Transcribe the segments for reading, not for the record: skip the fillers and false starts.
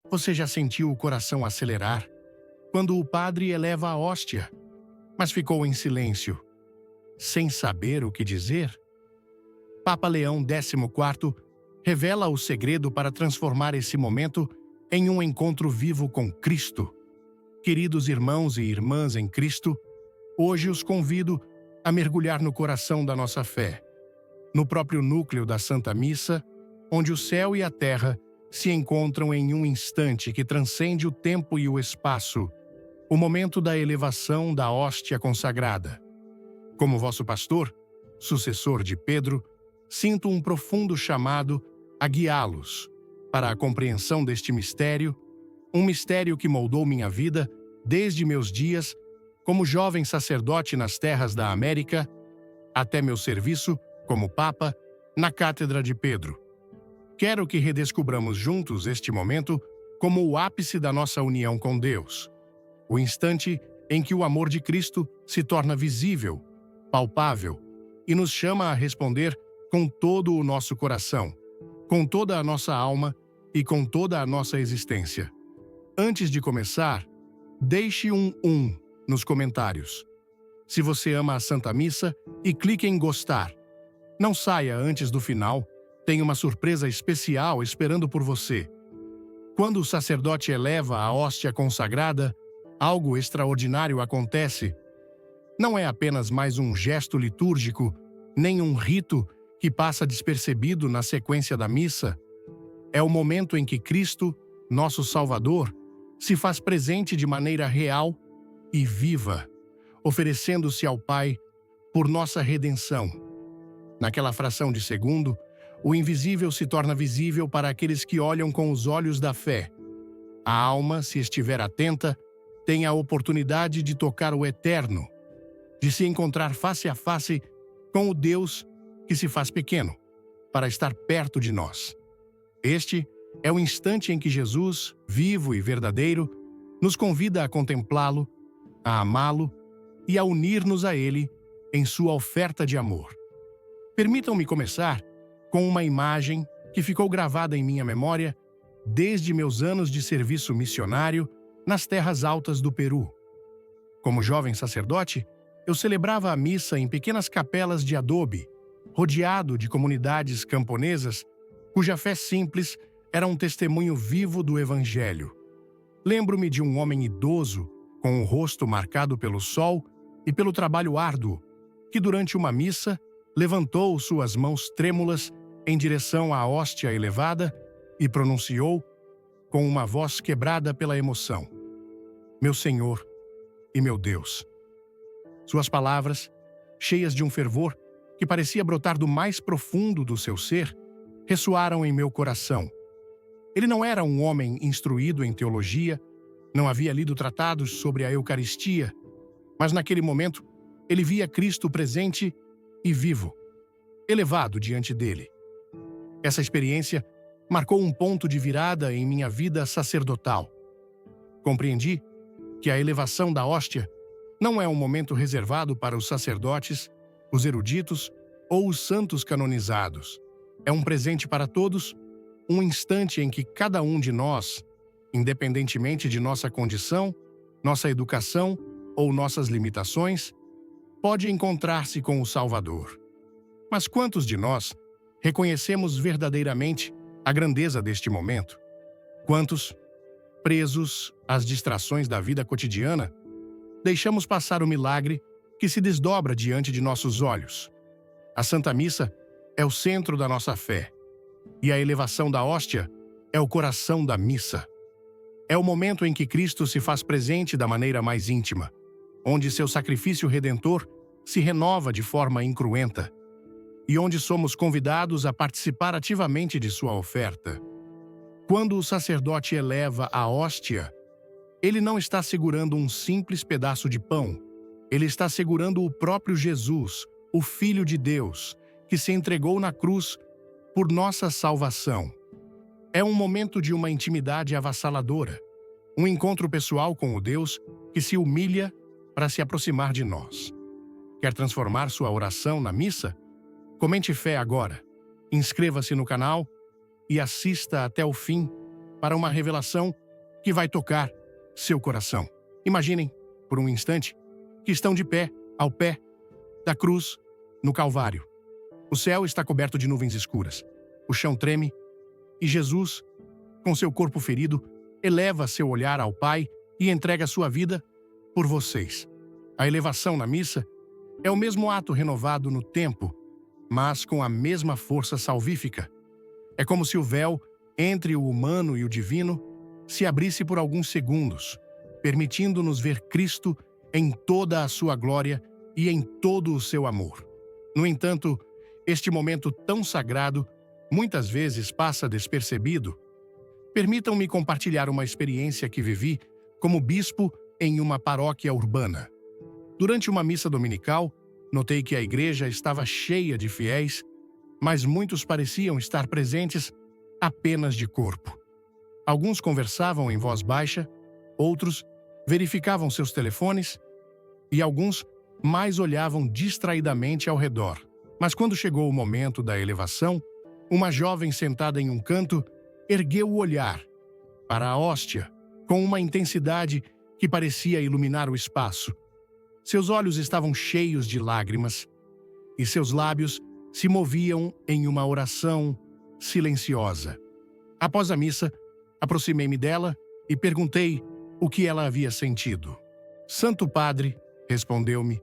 Você já sentiu o coração acelerar quando o padre eleva a hóstia, mas ficou em silêncio, sem saber o que dizer? Papa Leão XIV revela o segredo para transformar esse momento em um encontro vivo com Cristo. Queridos irmãos e irmãs em Cristo, hoje os convido a mergulhar no coração da nossa fé, no próprio núcleo da Santa Missa, onde o céu e a terra se encontram em um instante que transcende o tempo e o espaço, o momento da elevação da hóstia consagrada. Como vosso pastor, sucessor de Pedro, sinto um profundo chamado a guiá-los para a compreensão deste mistério, um mistério que moldou minha vida desde meus dias como jovem sacerdote nas terras da América até meu serviço como Papa na Cátedra de Pedro. Quero que redescubramos juntos este momento como o ápice da nossa união com Deus, o instante em que o amor de Cristo se torna visível, palpável e nos chama a responder com todo o nosso coração, com toda a nossa alma e com toda a nossa existência. Antes de começar, deixe um nos comentários, se você ama a Santa Missa, e clique em gostar. Não saia antes do final, tem uma surpresa especial esperando por você. Quando o sacerdote eleva a hóstia consagrada, algo extraordinário acontece. Não é apenas mais um gesto litúrgico, nem um rito que passa despercebido na sequência da missa. É o momento em que Cristo, nosso Salvador, se faz presente de maneira real e viva, oferecendo-se ao Pai por nossa redenção. Naquela fração de segundo, o invisível se torna visível para aqueles que olham com os olhos da fé. A alma, se estiver atenta, tem a oportunidade de tocar o eterno, de se encontrar face a face com o Deus que se faz pequeno, para estar perto de nós. Este é o instante em que Jesus, vivo e verdadeiro, nos convida a contemplá-lo, a amá-lo e a unir-nos a Ele em sua oferta de amor. Permitam-me começar com uma imagem que ficou gravada em minha memória desde meus anos de serviço missionário nas terras altas do Peru. Como jovem sacerdote, eu celebrava a missa em pequenas capelas de adobe, rodeado de comunidades camponesas cuja fé simples era um testemunho vivo do Evangelho. Lembro-me de um homem idoso, com o rosto marcado pelo sol e pelo trabalho árduo, que durante uma missa levantou suas mãos trêmulas em direção à hóstia elevada e pronunciou, com uma voz quebrada pela emoção: "Meu Senhor e meu Deus." Suas palavras, cheias de um fervor que parecia brotar do mais profundo do seu ser, ressoaram em meu coração. Ele não era um homem instruído em teologia, não havia lido tratados sobre a Eucaristia, mas naquele momento ele via Cristo presente e vivo, elevado diante dele. Essa experiência marcou um ponto de virada em minha vida sacerdotal. Compreendi que a elevação da hóstia não é um momento reservado para os sacerdotes, os eruditos ou os santos canonizados. É um presente para todos, um instante em que cada um de nós, independentemente de nossa condição, nossa educação ou nossas limitações, pode encontrar-se com o Salvador. Mas quantos de nós reconhecemos verdadeiramente a grandeza deste momento? Quantos, presos às distrações da vida cotidiana, deixamos passar o milagre que se desdobra diante de nossos olhos? A Santa Missa é o centro da nossa fé, e a elevação da hóstia é o coração da missa. É o momento em que Cristo se faz presente da maneira mais íntima, onde seu sacrifício redentor se renova de forma incruenta, e onde somos convidados a participar ativamente de sua oferta. Quando o sacerdote eleva a hóstia, ele não está segurando um simples pedaço de pão, ele está segurando o próprio Jesus, o Filho de Deus, que se entregou na cruz por nossa salvação. É um momento de uma intimidade avassaladora, um encontro pessoal com o Deus que se humilha para se aproximar de nós. Quer transformar sua oração na missa? Comente fé agora, inscreva-se no canal e assista até o fim para uma revelação que vai tocar seu coração. Imaginem, por um instante, que estão de pé, ao pé da cruz, no Calvário. O céu está coberto de nuvens escuras. O chão treme e Jesus, com seu corpo ferido, eleva seu olhar ao Pai e entrega sua vida por vocês. A elevação na missa é o mesmo ato renovado no tempo, mas com a mesma força salvífica. É como se o véu entre o humano e o divino se abrisse por alguns segundos, permitindo-nos ver Cristo em toda a sua glória e em todo o seu amor. No entanto, este momento tão sagrado muitas vezes passa despercebido. Permitam-me compartilhar uma experiência que vivi como bispo em uma paróquia urbana. Durante uma missa dominical, notei que a igreja estava cheia de fiéis, mas muitos pareciam estar presentes apenas de corpo. Alguns conversavam em voz baixa, outros verificavam seus telefones e alguns mais olhavam distraidamente ao redor. Mas quando chegou o momento da elevação, uma jovem sentada em um canto ergueu o olhar para a hóstia com uma intensidade que parecia iluminar o espaço. Seus olhos estavam cheios de lágrimas e seus lábios se moviam em uma oração silenciosa. Após a missa, aproximei-me dela e perguntei o que ela havia sentido. "Santo Padre", respondeu-me.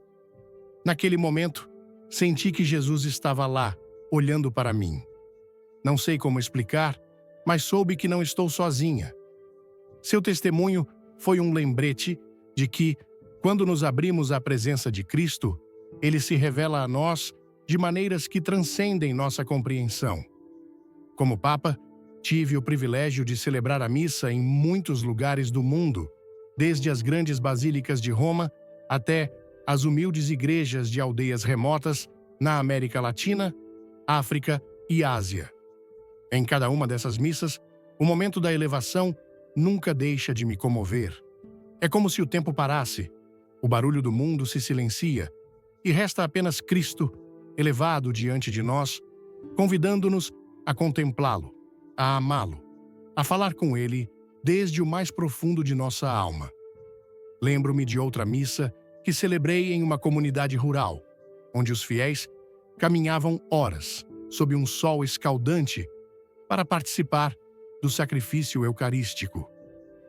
"Naquele momento, senti que Jesus estava lá, olhando para mim. Não sei como explicar, mas soube que não estou sozinha." Seu testemunho foi um lembrete de que, quando nos abrimos à presença de Cristo, Ele se revela a nós de maneiras que transcendem nossa compreensão. Como Papa, tive o privilégio de celebrar a missa em muitos lugares do mundo, desde as grandes basílicas de Roma até as humildes igrejas de aldeias remotas na América Latina, África e Ásia. Em cada uma dessas missas, o momento da elevação nunca deixa de me comover. É como se o tempo parasse, o barulho do mundo se silencia e resta apenas Cristo elevado diante de nós, convidando-nos a contemplá-lo, a amá-lo, a falar com Ele desde o mais profundo de nossa alma. Lembro-me de outra missa que celebrei em uma comunidade rural, onde os fiéis caminhavam horas sob um sol escaldante para participar do sacrifício eucarístico.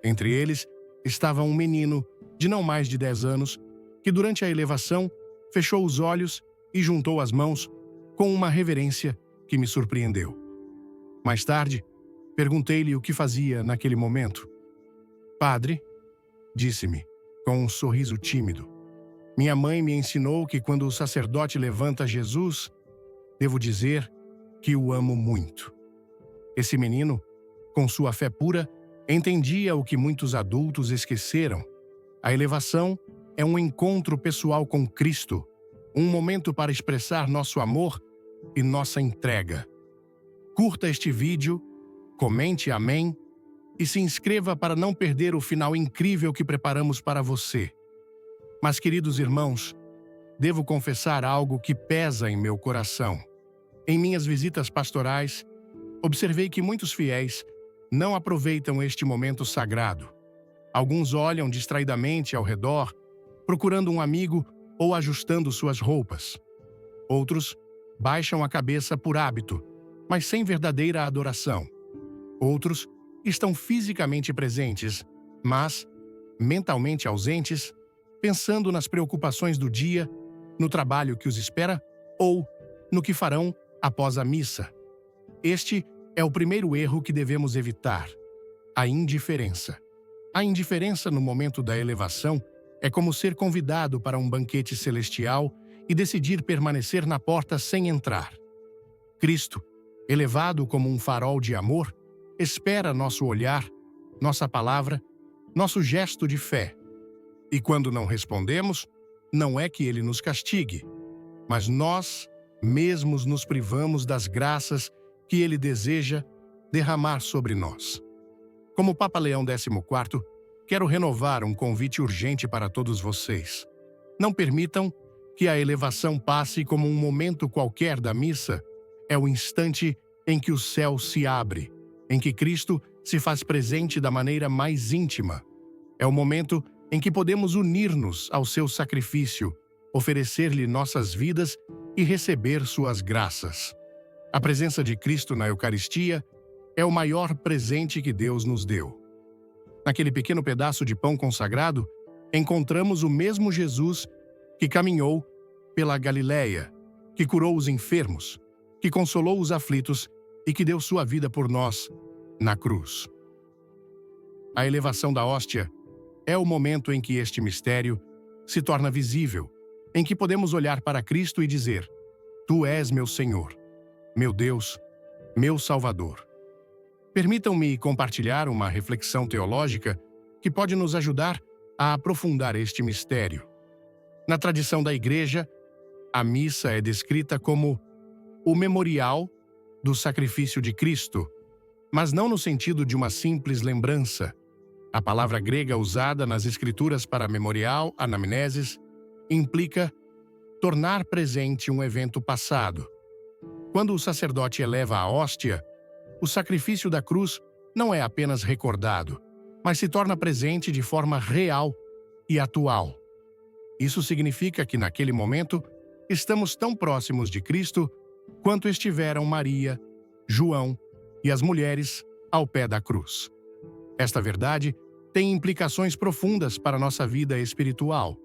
Entre eles estava um menino de não mais de 10 anos que, durante a elevação, fechou os olhos e juntou as mãos com uma reverência que me surpreendeu. Mais tarde, perguntei-lhe o que fazia naquele momento. "Padre", disse-me, com um sorriso tímido, "minha mãe me ensinou que quando o sacerdote levanta Jesus, devo dizer que o amo muito." Esse menino, com sua fé pura, entendia o que muitos adultos esqueceram. A elevação é um encontro pessoal com Cristo, um momento para expressar nosso amor e nossa entrega. Curta este vídeo, comente amém e se inscreva para não perder o final incrível que preparamos para você. Mas, queridos irmãos, devo confessar algo que pesa em meu coração. Em minhas visitas pastorais, observei que muitos fiéis não aproveitam este momento sagrado. Alguns olham distraidamente ao redor, procurando um amigo ou ajustando suas roupas. Outros baixam a cabeça por hábito, mas sem verdadeira adoração. Outros estão fisicamente presentes, mas mentalmente ausentes, pensando nas preocupações do dia, no trabalho que os espera ou no que farão após a missa. Este é o primeiro erro que devemos evitar: a indiferença. A indiferença no momento da elevação é como ser convidado para um banquete celestial e decidir permanecer na porta sem entrar. Cristo, elevado como um farol de amor, espera nosso olhar, nossa palavra, nosso gesto de fé. E quando não respondemos, não é que Ele nos castigue, mas nós mesmos nos privamos das graças que Ele deseja derramar sobre nós. Como Papa Leão XIV, quero renovar um convite urgente para todos vocês. Não permitam que a elevação passe como um momento qualquer da missa. É o instante em que o céu se abre, em que Cristo se faz presente da maneira mais íntima. É o momento em que podemos unir-nos ao seu sacrifício, oferecer-lhe nossas vidas e receber suas graças. A presença de Cristo na Eucaristia é o maior presente que Deus nos deu. Naquele pequeno pedaço de pão consagrado, encontramos o mesmo Jesus que caminhou pela Galileia, que curou os enfermos, que consolou os aflitos e que deu sua vida por nós na cruz. A elevação da hóstia é o momento em que este mistério se torna visível, em que podemos olhar para Cristo e dizer: Tu és meu Senhor, meu Deus, meu Salvador. Permitam-me compartilhar uma reflexão teológica que pode nos ajudar a aprofundar este mistério. Na tradição da Igreja, a missa é descrita como o memorial do sacrifício de Cristo, mas não no sentido de uma simples lembrança. A palavra grega usada nas Escrituras para memorial, anamnesis, implica tornar presente um evento passado. Quando o sacerdote eleva a hóstia, o sacrifício da cruz não é apenas recordado, mas se torna presente de forma real e atual. Isso significa que, naquele momento, estamos tão próximos de Cristo quanto estiveram Maria, João e as mulheres ao pé da cruz. Esta verdade tem implicações profundas para a nossa vida espiritual.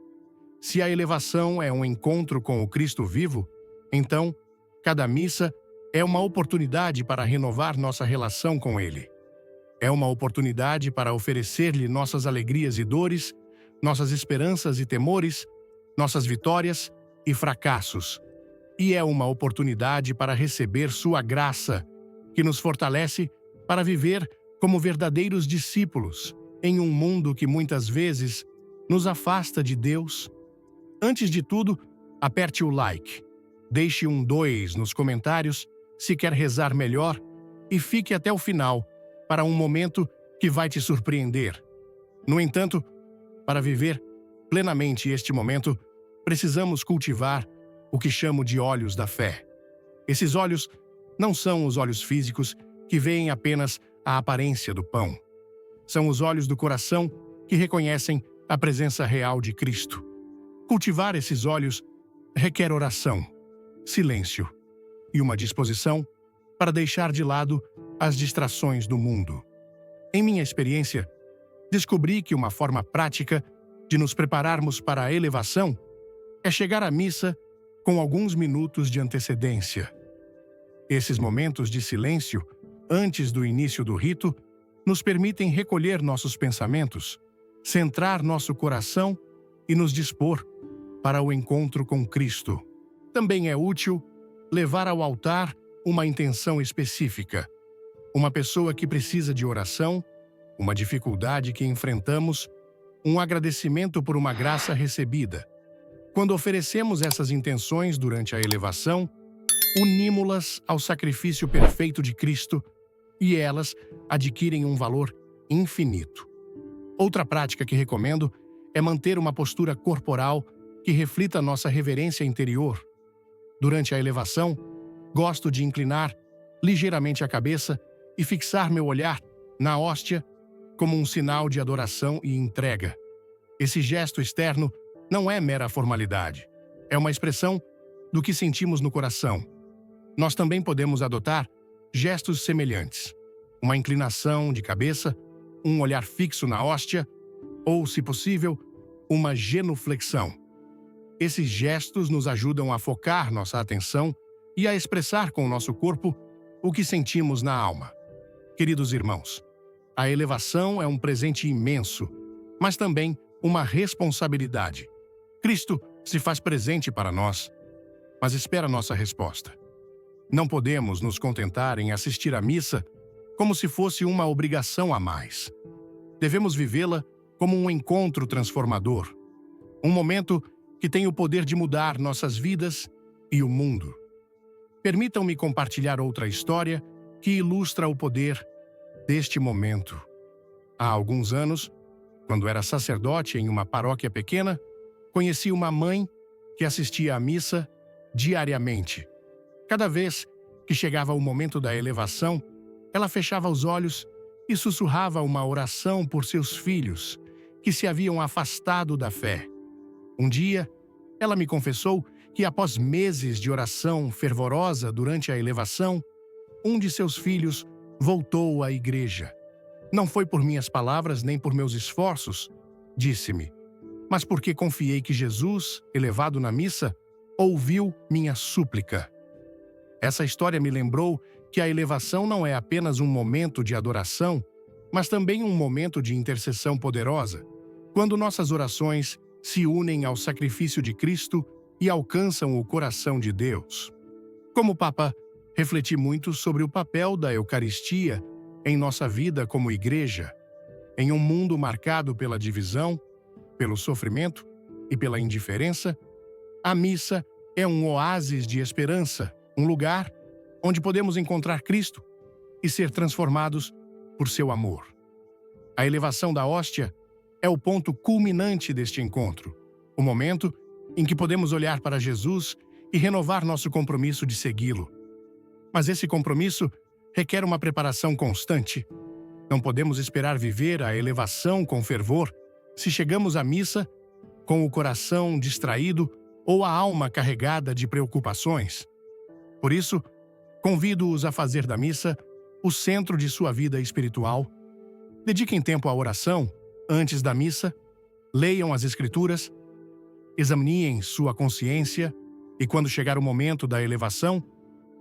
Se a elevação é um encontro com o Cristo vivo, então, cada missa é uma oportunidade para renovar nossa relação com Ele. É uma oportunidade para oferecer-lhe nossas alegrias e dores, nossas esperanças e temores, nossas vitórias e fracassos. E é uma oportunidade para receber sua graça, que nos fortalece para viver como verdadeiros discípulos em um mundo que muitas vezes nos afasta de Deus. Antes de tudo, aperte o like, deixe um 2 nos comentários se quer rezar melhor e fique até o final para um momento que vai te surpreender. No entanto, para viver plenamente este momento, precisamos cultivar o que chamo de olhos da fé. Esses olhos não são os olhos físicos que veem apenas a aparência do pão. São os olhos do coração que reconhecem a presença real de Cristo. Cultivar esses olhos requer oração, silêncio e uma disposição para deixar de lado as distrações do mundo. Em minha experiência, descobri que uma forma prática de nos prepararmos para a elevação é chegar à missa com alguns minutos de antecedência. Esses momentos de silêncio, antes do início do rito, nos permitem recolher nossos pensamentos, centrar nosso coração e nos dispor para o encontro com Cristo. Também é útil levar ao altar uma intenção específica. Uma pessoa que precisa de oração, uma dificuldade que enfrentamos, um agradecimento por uma graça recebida. Quando oferecemos essas intenções durante a elevação, unimos-las ao sacrifício perfeito de Cristo e elas adquirem um valor infinito. Outra prática que recomendo é manter uma postura corporal que reflita nossa reverência interior. Durante a elevação, gosto de inclinar ligeiramente a cabeça e fixar meu olhar na hóstia como um sinal de adoração e entrega. Esse gesto externo não é mera formalidade, é uma expressão do que sentimos no coração. Nós também podemos adotar gestos semelhantes, uma inclinação de cabeça, um olhar fixo na hóstia ou, se possível, uma genuflexão. Esses gestos nos ajudam a focar nossa atenção e a expressar com o nosso corpo o que sentimos na alma. Queridos irmãos, a elevação é um presente imenso, mas também uma responsabilidade. Cristo se faz presente para nós, mas espera nossa resposta. Não podemos nos contentar em assistir à missa como se fosse uma obrigação a mais. Devemos vivê-la como um encontro transformador, um momento que tem o poder de mudar nossas vidas e o mundo. Permitam-me compartilhar outra história que ilustra o poder deste momento. Há alguns anos, quando era sacerdote em uma paróquia pequena, conheci uma mãe que assistia à missa diariamente. Cada vez que chegava o momento da elevação, ela fechava os olhos e sussurrava uma oração por seus filhos, que se haviam afastado da fé. Um dia, ela me confessou que, após meses de oração fervorosa durante a elevação, um de seus filhos voltou à igreja. Não foi por minhas palavras nem por meus esforços, disse-me, mas porque confiei que Jesus, elevado na missa, ouviu minha súplica. Essa história me lembrou que a elevação não é apenas um momento de adoração, mas também um momento de intercessão poderosa, quando nossas orações se unem ao sacrifício de Cristo e alcançam o coração de Deus. Como Papa, refleti muito sobre o papel da Eucaristia em nossa vida como igreja, em um mundo marcado pela divisão, pelo sofrimento e pela indiferença. A missa é um oásis de esperança, um lugar onde podemos encontrar Cristo e ser transformados por seu amor. A elevação da hóstia é o ponto culminante deste encontro, o momento em que podemos olhar para Jesus e renovar nosso compromisso de segui-lo. Mas esse compromisso requer uma preparação constante. Não podemos esperar viver a elevação com fervor se chegamos à missa com o coração distraído ou a alma carregada de preocupações. Por isso, convido-os a fazer da missa o centro de sua vida espiritual. Dediquem tempo à oração antes da missa, leiam as Escrituras, examinem sua consciência e, quando chegar o momento da elevação,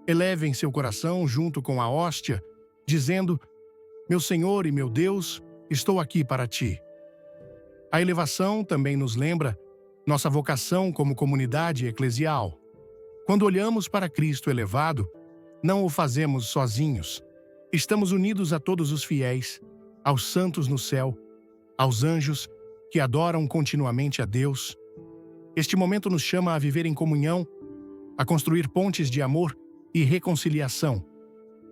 elevem seu coração junto com a hóstia, dizendo: Meu Senhor e meu Deus, estou aqui para ti. A elevação também nos lembra nossa vocação como comunidade eclesial. Quando olhamos para Cristo elevado, não o fazemos sozinhos. Estamos unidos a todos os fiéis, aos santos no céu, aos anjos que adoram continuamente a Deus. Este momento nos chama a viver em comunhão, a construir pontes de amor e reconciliação,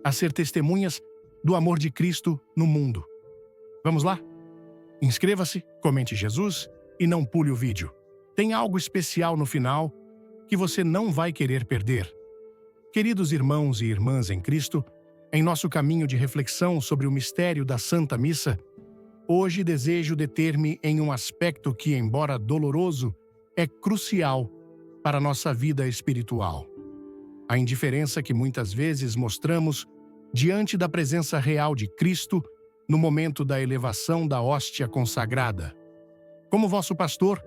a ser testemunhas do amor de Cristo no mundo. Vamos lá? Inscreva-se, comente Jesus e não pule o vídeo. Tem algo especial no final que você não vai querer perder. Queridos irmãos e irmãs em Cristo, em nosso caminho de reflexão sobre o mistério da Santa Missa, hoje desejo deter-me em um aspecto que, embora doloroso, é crucial para a nossa vida espiritual. A indiferença que muitas vezes mostramos diante da presença real de Cristo no momento da elevação da hóstia consagrada. Como vosso pastor,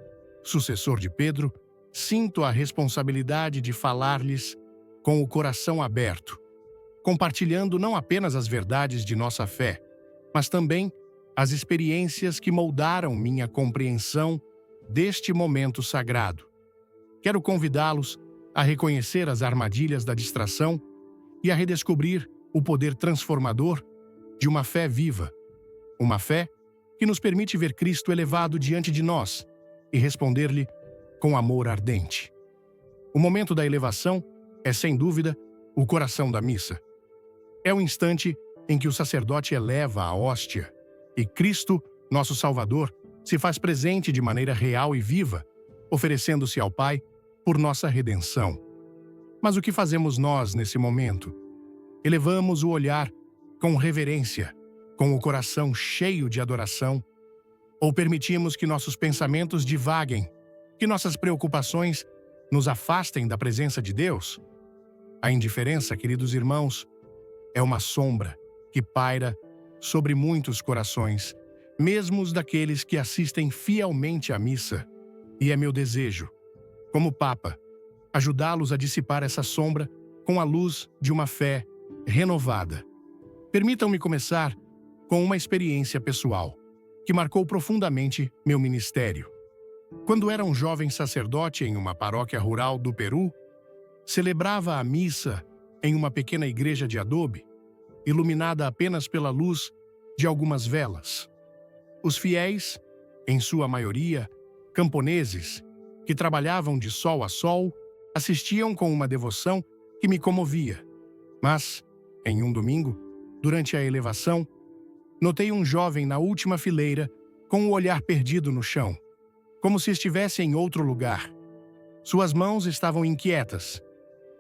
sucessor de Pedro, sinto a responsabilidade de falar-lhes com o coração aberto, compartilhando não apenas as verdades de nossa fé, mas também as experiências que moldaram minha compreensão deste momento sagrado. Quero convidá-los a reconhecer as armadilhas da distração e a redescobrir o poder transformador de uma fé viva, uma fé que nos permite ver Cristo elevado diante de nós e responder-lhe com amor ardente. O momento da elevação é, sem dúvida, o coração da missa. É o instante em que o sacerdote eleva a hóstia e Cristo, nosso Salvador, se faz presente de maneira real e viva, oferecendo-se ao Pai por nossa redenção. Mas o que fazemos nós nesse momento? Elevamos o olhar com reverência, com o coração cheio de adoração, ou permitimos que nossos pensamentos divaguem, que nossas preocupações nos afastem da presença de Deus? A indiferença, queridos irmãos, é uma sombra que paira sobre muitos corações, mesmo os daqueles que assistem fielmente à missa. E é meu desejo, como Papa, ajudá-los a dissipar essa sombra com a luz de uma fé renovada. Permitam-me começar com uma experiência pessoal, que marcou profundamente meu ministério. Quando era um jovem sacerdote em uma paróquia rural do Peru, celebrava a missa em uma pequena igreja de adobe, iluminada apenas pela luz de algumas velas. Os fiéis, em sua maioria, camponeses, que trabalhavam de sol a sol, assistiam com uma devoção que me comovia. Mas, em um domingo, durante a elevação, notei um jovem na última fileira com o olhar perdido no chão, como se estivesse em outro lugar. Suas mãos estavam inquietas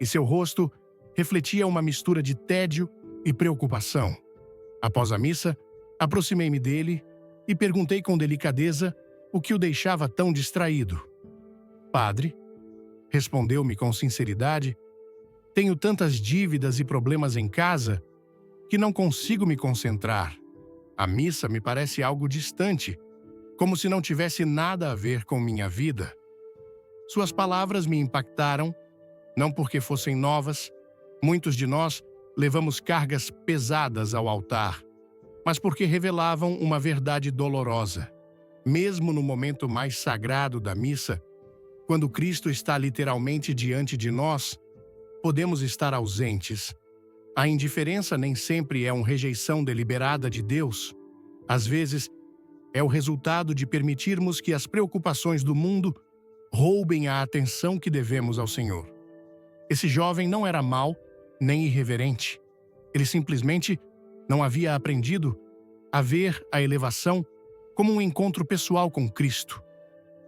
e seu rosto refletia uma mistura de tédio e preocupação. Após a missa, Aproximei-me dele e perguntei com delicadeza o que o deixava tão distraído. Padre, respondeu-me com sinceridade, tenho tantas dívidas e problemas em casa que não consigo me concentrar. A missa me parece algo distante, como se não tivesse nada a ver com minha vida. Suas palavras me impactaram, não porque fossem novas, muitos de nós levamos cargas pesadas ao altar, mas porque revelavam uma verdade dolorosa. Mesmo no momento mais sagrado da missa, quando Cristo está literalmente diante de nós, podemos estar ausentes. A indiferença nem sempre é uma rejeição deliberada de Deus. Às vezes, é o resultado de permitirmos que as preocupações do mundo roubem a atenção que devemos ao Senhor. Esse jovem não era mau nem irreverente. Ele simplesmente não havia aprendido a ver a elevação como um encontro pessoal com Cristo,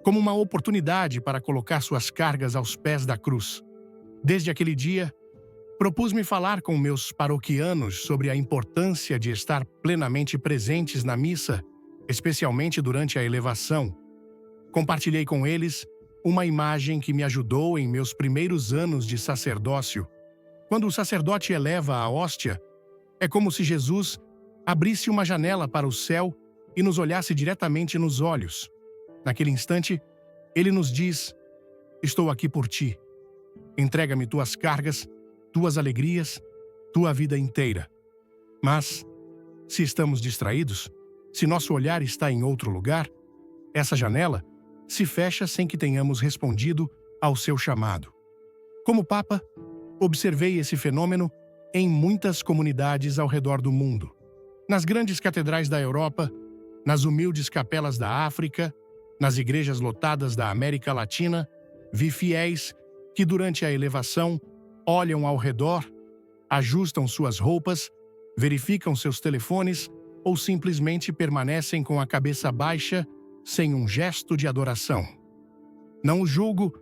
como uma oportunidade para colocar suas cargas aos pés da cruz. Desde aquele dia, propus-me falar com meus paroquianos sobre a importância de estar plenamente presentes na missa, especialmente durante a elevação. Compartilhei com eles uma imagem que me ajudou em meus primeiros anos de sacerdócio. Quando o sacerdote eleva a hóstia, é como se Jesus abrisse uma janela para o céu e nos olhasse diretamente nos olhos. Naquele instante, ele nos diz: estou aqui por ti. Entrega-me tuas cargas, tuas alegrias, tua vida inteira. Mas, se estamos distraídos, se nosso olhar está em outro lugar, essa janela se fecha sem que tenhamos respondido ao seu chamado. Como Papa, observei esse fenômeno em muitas comunidades ao redor do mundo. Nas grandes catedrais da Europa, nas humildes capelas da África, nas igrejas lotadas da América Latina, vi fiéis que durante a elevação olham ao redor, ajustam suas roupas, verificam seus telefones ou simplesmente permanecem com a cabeça baixa sem um gesto de adoração. Não o julgo,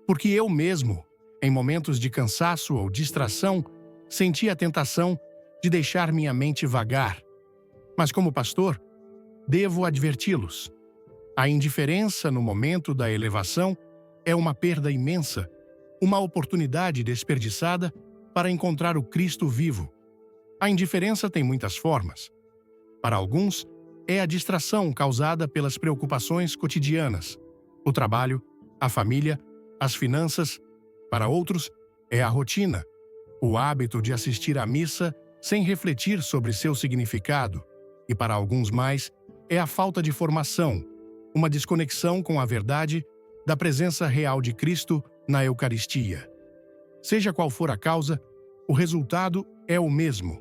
porque eu mesmo, em momentos de cansaço ou distração, senti a tentação de deixar minha mente vagar. Mas como pastor, devo adverti-los. A indiferença no momento da elevação é uma perda imensa, uma oportunidade desperdiçada para encontrar o Cristo vivo. A indiferença tem muitas formas. Para alguns, é a distração causada pelas preocupações cotidianas, o trabalho, a família, as finanças. Para outros, é a rotina, o hábito de assistir à missa sem refletir sobre seu significado. E para alguns mais, é a falta de formação, uma desconexão com a verdade da presença real de Cristo na Eucaristia. Seja qual for a causa, o resultado é o mesmo.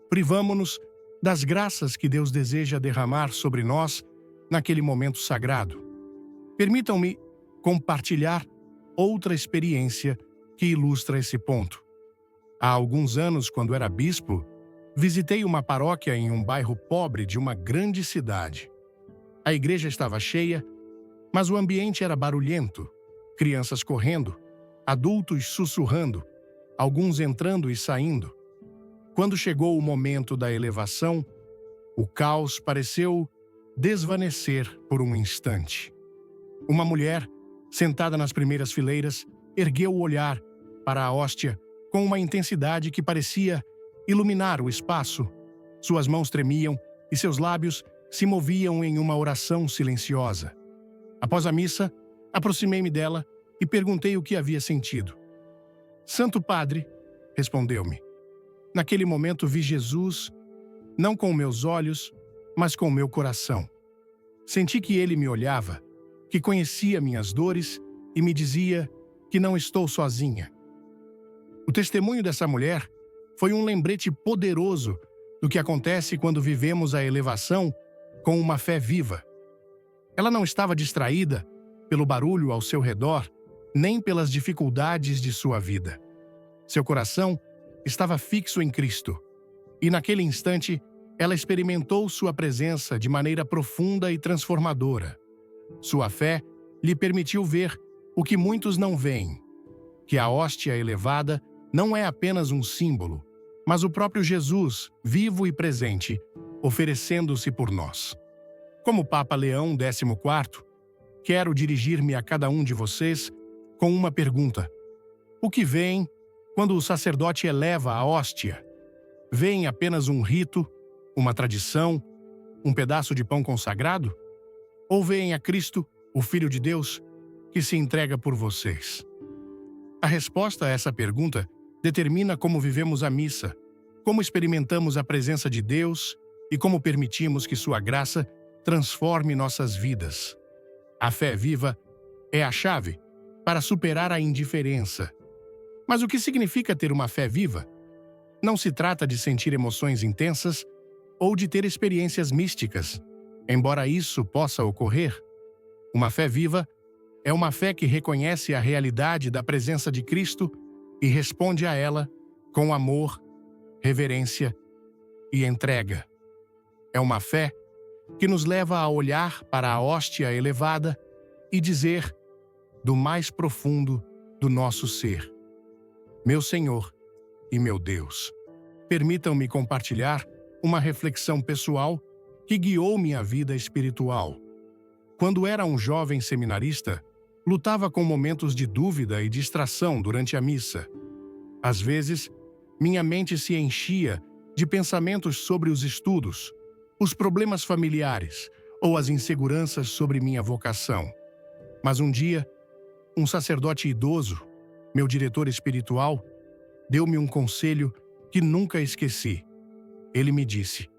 Privamo-nos das graças que Deus deseja derramar sobre nós naquele momento sagrado. Permitam-me compartilhar outra experiência que ilustra esse ponto. Há alguns anos, quando era bispo, visitei uma paróquia em um bairro pobre de uma grande cidade. A igreja estava cheia, mas o ambiente era barulhento. Crianças correndo, adultos sussurrando, alguns entrando e saindo. Quando chegou o momento da elevação, o caos pareceu desvanecer por um instante. Uma mulher, sentada nas primeiras fileiras, ergueu o olhar para a hóstia com uma intensidade que parecia iluminar o espaço. Suas mãos tremiam e seus lábios se moviam em uma oração silenciosa. Após a missa, aproximei-me dela e perguntei o que havia sentido. Santo Padre, respondeu-me. Naquele momento vi Jesus, não com meus olhos, mas com meu coração. Senti que ele me olhava, que conhecia minhas dores e me dizia que não estou sozinha. O testemunho dessa mulher foi um lembrete poderoso do que acontece quando vivemos a elevação com uma fé viva. Ela não estava distraída pelo barulho ao seu redor, nem pelas dificuldades de sua vida. Seu coração estava fixo em Cristo, e naquele instante ela experimentou sua presença de maneira profunda e transformadora. Sua fé lhe permitiu ver o que muitos não veem, que a hóstia elevada não é apenas um símbolo, mas o próprio Jesus, vivo e presente, oferecendo-se por nós. Como Papa Leão XIV, quero dirigir-me a cada um de vocês com uma pergunta. O que veem quando o sacerdote eleva a hóstia? Veem apenas um rito, uma tradição, um pedaço de pão consagrado? Ou veem a Cristo, o Filho de Deus, que se entrega por vocês? A resposta a essa pergunta determina como vivemos a missa, como experimentamos a presença de Deus e como permitimos que sua graça transforme nossas vidas. A fé viva é a chave para superar a indiferença. Mas o que significa ter uma fé viva? Não se trata de sentir emoções intensas ou de ter experiências místicas, embora isso possa ocorrer. Uma fé viva é uma fé que reconhece a realidade da presença de Cristo e responde a ela com amor, reverência e entrega. É uma fé que nos leva a olhar para a hóstia elevada e dizer, do mais profundo do nosso ser: Meu Senhor e meu Deus. Permitam-me compartilhar uma reflexão pessoal que guiou minha vida espiritual. Quando era um jovem seminarista, lutava com momentos de dúvida e distração durante a missa. Às vezes, minha mente se enchia de pensamentos sobre os estudos, os problemas familiares ou as inseguranças sobre minha vocação. Mas um dia, um sacerdote idoso, meu diretor espiritual, deu-me um conselho que nunca esqueci. Ele me disse: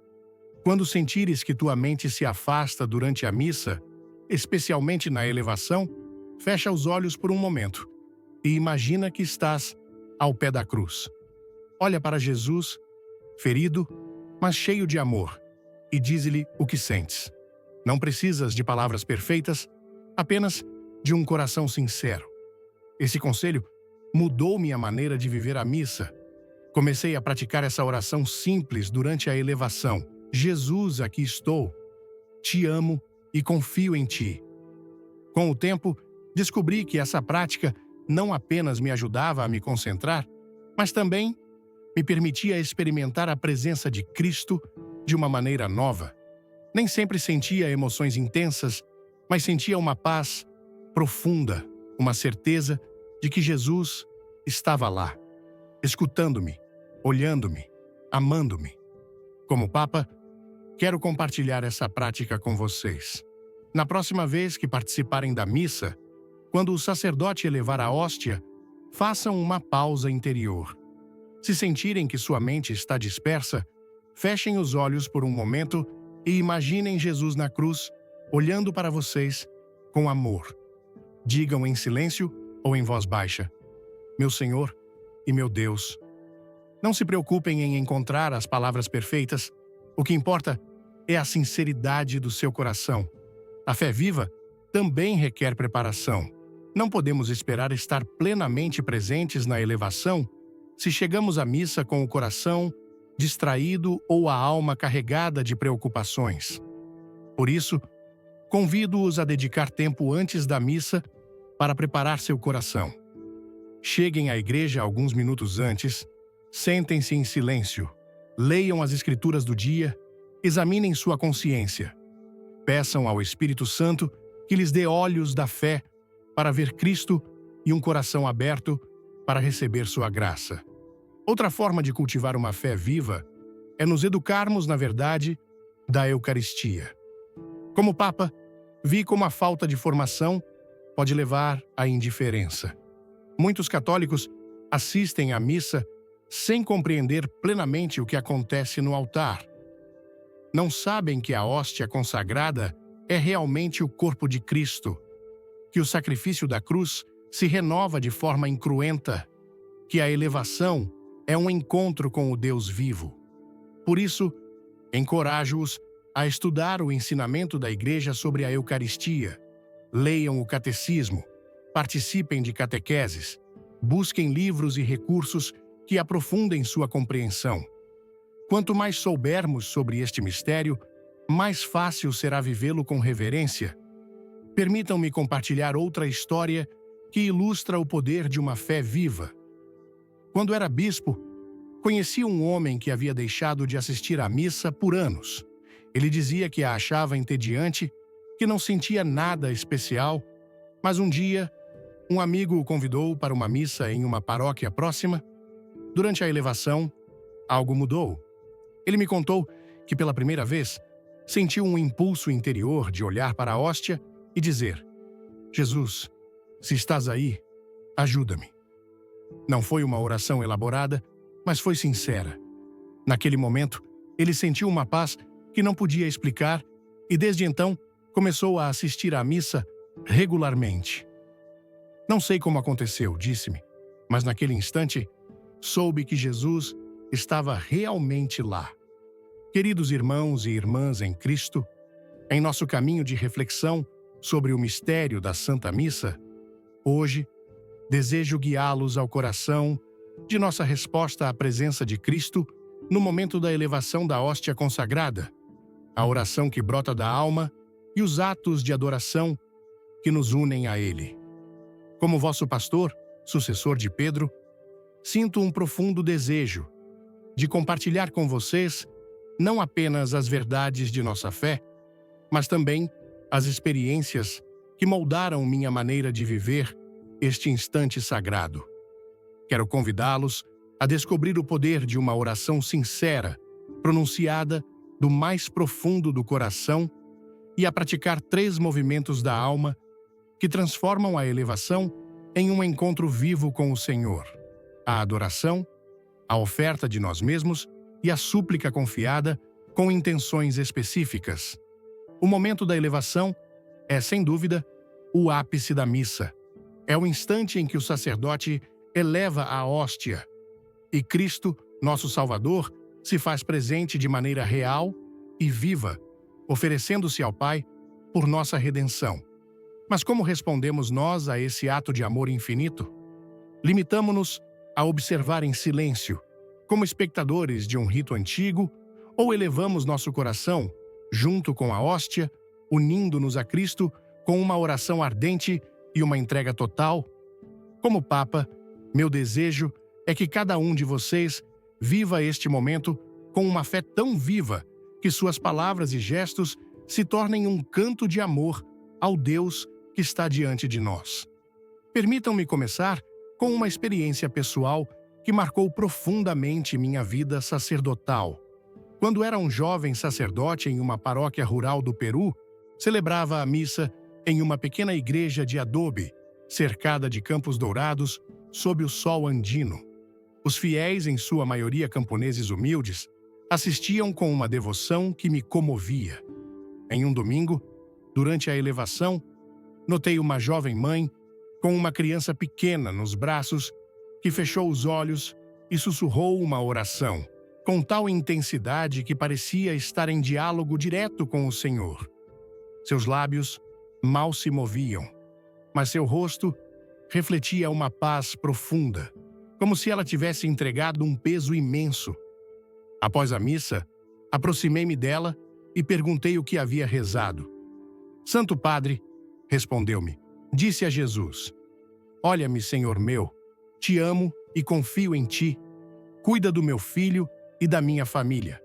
quando sentires que tua mente se afasta durante a missa, especialmente na elevação, fecha os olhos por um momento e imagina que estás ao pé da cruz. Olha para Jesus, ferido, mas cheio de amor, e dize-lhe o que sentes. Não precisas de palavras perfeitas, apenas de um coração sincero. Esse conselho mudou minha maneira de viver a missa. Comecei a praticar essa oração simples durante a elevação. Jesus, aqui estou. Te amo e confio em ti. Com o tempo, descobri que essa prática não apenas me ajudava a me concentrar, mas também me permitia experimentar a presença de Cristo de uma maneira nova. Nem sempre sentia emoções intensas, mas sentia uma paz profunda, uma certeza de que Jesus estava lá, escutando-me, olhando-me, amando-me. Como Papa, quero compartilhar essa prática com vocês. Na próxima vez que participarem da missa, quando o sacerdote elevar a hóstia, façam uma pausa interior. Se sentirem que sua mente está dispersa, fechem os olhos por um momento e imaginem Jesus na cruz, olhando para vocês com amor. Digam em silêncio ou em voz baixa: Meu Senhor e meu Deus. Não se preocupem em encontrar as palavras perfeitas. O que importa é a sinceridade do seu coração. A fé viva também requer preparação. Não podemos esperar estar plenamente presentes na elevação se chegamos à missa com o coração distraído ou a alma carregada de preocupações. Por isso, convido-os a dedicar tempo antes da missa para preparar seu coração. Cheguem à igreja alguns minutos antes, sentem-se em silêncio, leiam as escrituras do dia, examinem sua consciência. Peçam ao Espírito Santo que lhes dê olhos da fé para ver Cristo e um coração aberto para receber sua graça. Outra forma de cultivar uma fé viva é nos educarmos na verdade da Eucaristia. Como Papa, vi como a falta de formação pode levar à indiferença. Muitos católicos assistem à missa sem compreender plenamente o que acontece no altar. Não sabem que a hóstia consagrada é realmente o corpo de Cristo, que o sacrifício da cruz se renova de forma incruenta, que a elevação é um encontro com o Deus vivo. Por isso, encorajo-os a estudar o ensinamento da Igreja sobre a Eucaristia, leiam o catecismo, participem de catequeses, busquem livros e recursos que aprofundem sua compreensão. Quanto mais soubermos sobre este mistério, mais fácil será vivê-lo com reverência. Permitam-me compartilhar outra história que ilustra o poder de uma fé viva. Quando era bispo, conheci um homem que havia deixado de assistir à missa por anos. Ele dizia que a achava entediante, que não sentia nada especial, mas um dia, um amigo o convidou para uma missa em uma paróquia próxima. Durante a elevação, algo mudou. Ele me contou que, pela primeira vez, sentiu um impulso interior de olhar para a hóstia e dizer: Jesus, se estás aí, ajuda-me. Não foi uma oração elaborada, mas foi sincera. Naquele momento, ele sentiu uma paz que não podia explicar e, desde então, começou a assistir à missa regularmente. Não sei como aconteceu, disse-me, mas naquele instante, soube que Jesus estava realmente lá. Queridos irmãos e irmãs em Cristo, em nosso caminho de reflexão sobre o mistério da Santa Missa, hoje, desejo guiá-los ao coração de nossa resposta à presença de Cristo no momento da elevação da hóstia consagrada, a oração que brota da alma e os atos de adoração que nos unem a Ele. Como vosso pastor, sucessor de Pedro, sinto um profundo desejo de compartilhar com vocês não apenas as verdades de nossa fé, mas também as experiências que moldaram minha maneira de viver este instante sagrado. Quero convidá-los a descobrir o poder de uma oração sincera, pronunciada do mais profundo do coração, e a praticar 3 movimentos da alma que transformam a elevação em um encontro vivo com o Senhor: a adoração, a oferta de nós mesmos e a súplica confiada com intenções específicas. O momento da elevação é, sem dúvida, o ápice da missa. É o instante em que o sacerdote eleva a hóstia e Cristo, nosso Salvador, se faz presente de maneira real e viva, oferecendo-se ao Pai por nossa redenção. Mas como respondemos nós a esse ato de amor infinito? Limitamo-nos a observar em silêncio, como espectadores de um rito antigo, ou elevamos nosso coração, junto com a hóstia, unindo-nos a Cristo com uma oração ardente e uma entrega total? Como Papa, meu desejo é que cada um de vocês viva este momento com uma fé tão viva que suas palavras e gestos se tornem um canto de amor ao Deus que está diante de nós. Permitam-me começar com uma experiência pessoal que marcou profundamente minha vida sacerdotal. Quando era um jovem sacerdote em uma paróquia rural do Peru, celebrava a missa em uma pequena igreja de adobe, cercada de campos dourados, sob o sol andino. Os fiéis, em sua maioria camponeses humildes, assistiam com uma devoção que me comovia. Em um domingo, durante a elevação, notei uma jovem mãe com uma criança pequena nos braços que fechou os olhos e sussurrou uma oração, com tal intensidade que parecia estar em diálogo direto com o Senhor. Seus lábios mal se moviam, mas seu rosto refletia uma paz profunda, como se ela tivesse entregado um peso imenso. Após a missa, aproximei-me dela e perguntei o que havia rezado. Santo Padre, respondeu-me, disse a Jesus: Olha-me, Senhor meu, te amo e confio em ti. Cuida do meu filho e da minha família.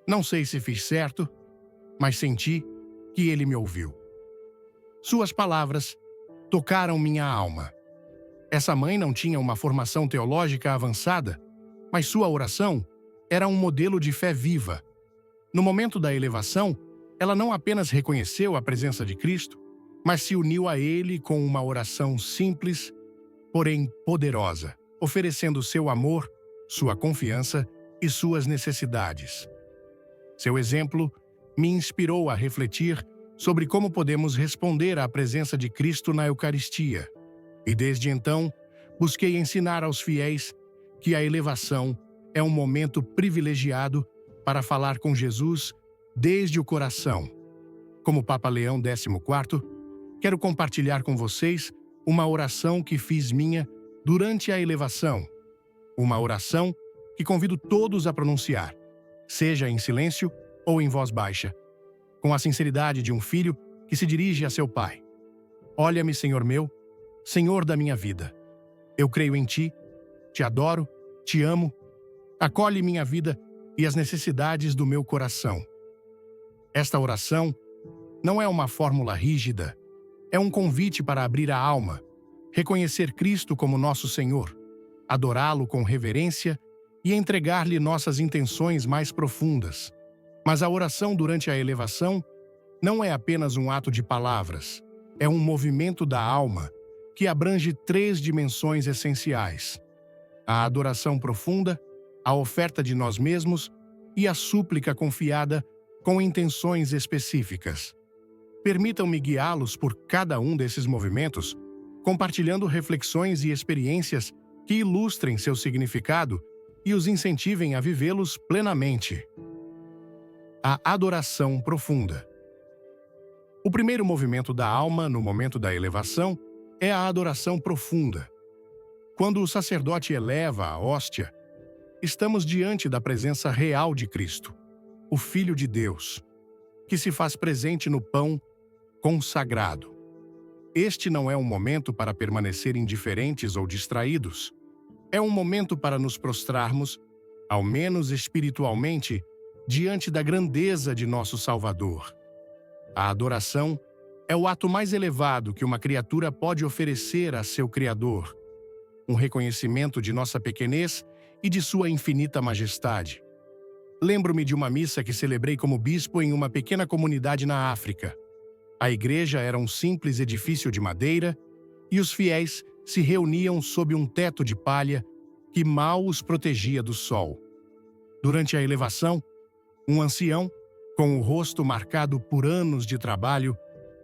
Não sei se fiz certo, mas senti que ele me ouviu. Suas palavras tocaram minha alma. Essa mãe não tinha uma formação teológica avançada, mas sua oração era um modelo de fé viva. No momento da elevação, ela não apenas reconheceu a presença de Cristo, mas se uniu a Ele com uma oração simples, porém poderosa, oferecendo seu amor, sua confiança e suas necessidades. Seu exemplo me inspirou a refletir sobre como podemos responder à presença de Cristo na Eucaristia. E desde então, busquei ensinar aos fiéis que a elevação é um momento privilegiado para falar com Jesus desde o coração. Como Papa Leão XIV, quero compartilhar com vocês uma oração que fiz minha durante a elevação. Uma oração que convido todos a pronunciar, seja em silêncio ou em voz baixa, com a sinceridade de um filho que se dirige a seu pai. Olha-me, Senhor meu, Senhor da minha vida. Eu creio em ti, te adoro, te amo. Acolhe minha vida e as necessidades do meu coração. Esta oração não é uma fórmula rígida, é um convite para abrir a alma, reconhecer Cristo como nosso Senhor, adorá-lo com reverência e entregar-lhe nossas intenções mais profundas. Mas a oração durante a elevação não é apenas um ato de palavras, é um movimento da alma que abrange 3 dimensões essenciais: a adoração profunda, a oferta de nós mesmos e a súplica confiada com intenções específicas. Permitam-me guiá-los por cada um desses movimentos, compartilhando reflexões e experiências que ilustrem seu significado e os incentivem a vivê-los plenamente. A adoração profunda. O primeiro movimento da alma no momento da elevação é a adoração profunda. Quando o sacerdote eleva a hóstia, estamos diante da presença real de Cristo, o Filho de Deus, que se faz presente no pão consagrado. Este não é um momento para permanecer indiferentes ou distraídos. É um momento para nos prostrarmos, ao menos espiritualmente, diante da grandeza de nosso Salvador. A adoração é o ato mais elevado que uma criatura pode oferecer a seu Criador, um reconhecimento de nossa pequenez e de sua infinita majestade. Lembro-me de uma missa que celebrei como bispo em uma pequena comunidade na África. A igreja era um simples edifício de madeira e os fiéis se reuniam sob um teto de palha que mal os protegia do sol. Durante a elevação, um ancião, com o rosto marcado por anos de trabalho,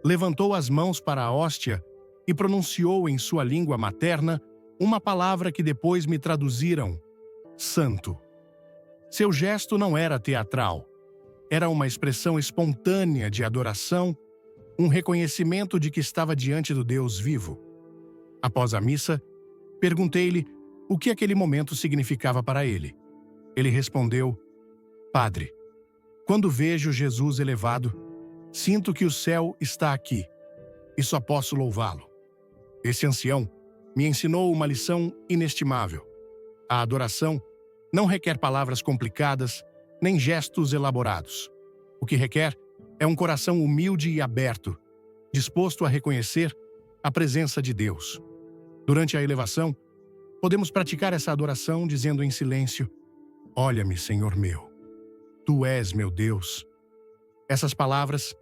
levantou as mãos para a hóstia e pronunciou em sua língua materna uma palavra que depois me traduziram: santo. Seu gesto não era teatral. Era uma expressão espontânea de adoração, um reconhecimento de que estava diante do Deus vivo. Após a missa, perguntei-lhe o que aquele momento significava para ele. Ele respondeu: Padre, quando vejo Jesus elevado, sinto que o céu está aqui e só posso louvá-lo. Esse ancião me ensinou uma lição inestimável. A adoração não requer palavras complicadas nem gestos elaborados. O que requer é um coração humilde e aberto, disposto a reconhecer a presença de Deus. Durante a elevação, podemos praticar essa adoração dizendo em silêncio: Olha-me, Senhor meu. Tu és meu Deus. Essas palavras,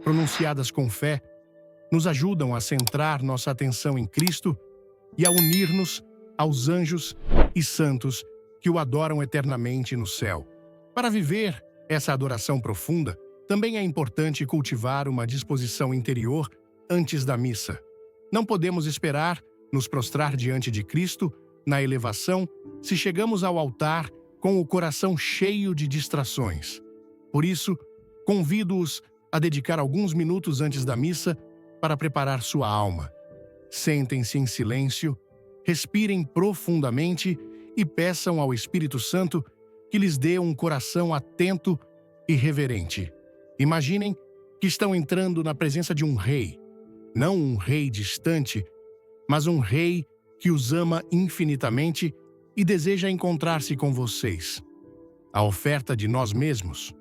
pronunciadas com fé, nos ajudam a centrar nossa atenção em Cristo e a unir-nos aos anjos e santos que o adoram eternamente no céu. Para viver essa adoração profunda, também é importante cultivar uma disposição interior antes da missa. Não podemos esperar nos prostrar diante de Cristo na elevação se chegamos ao altar com o coração cheio de distrações. Por isso, convido-os a dedicar alguns minutos antes da missa para preparar sua alma. Sentem-se em silêncio, respirem profundamente e peçam ao Espírito Santo que lhes dê um coração atento e reverente. Imaginem que estão entrando na presença de um rei, não um rei distante, mas um rei que os ama infinitamente e deseja encontrar-se com vocês. A oferta de nós mesmos.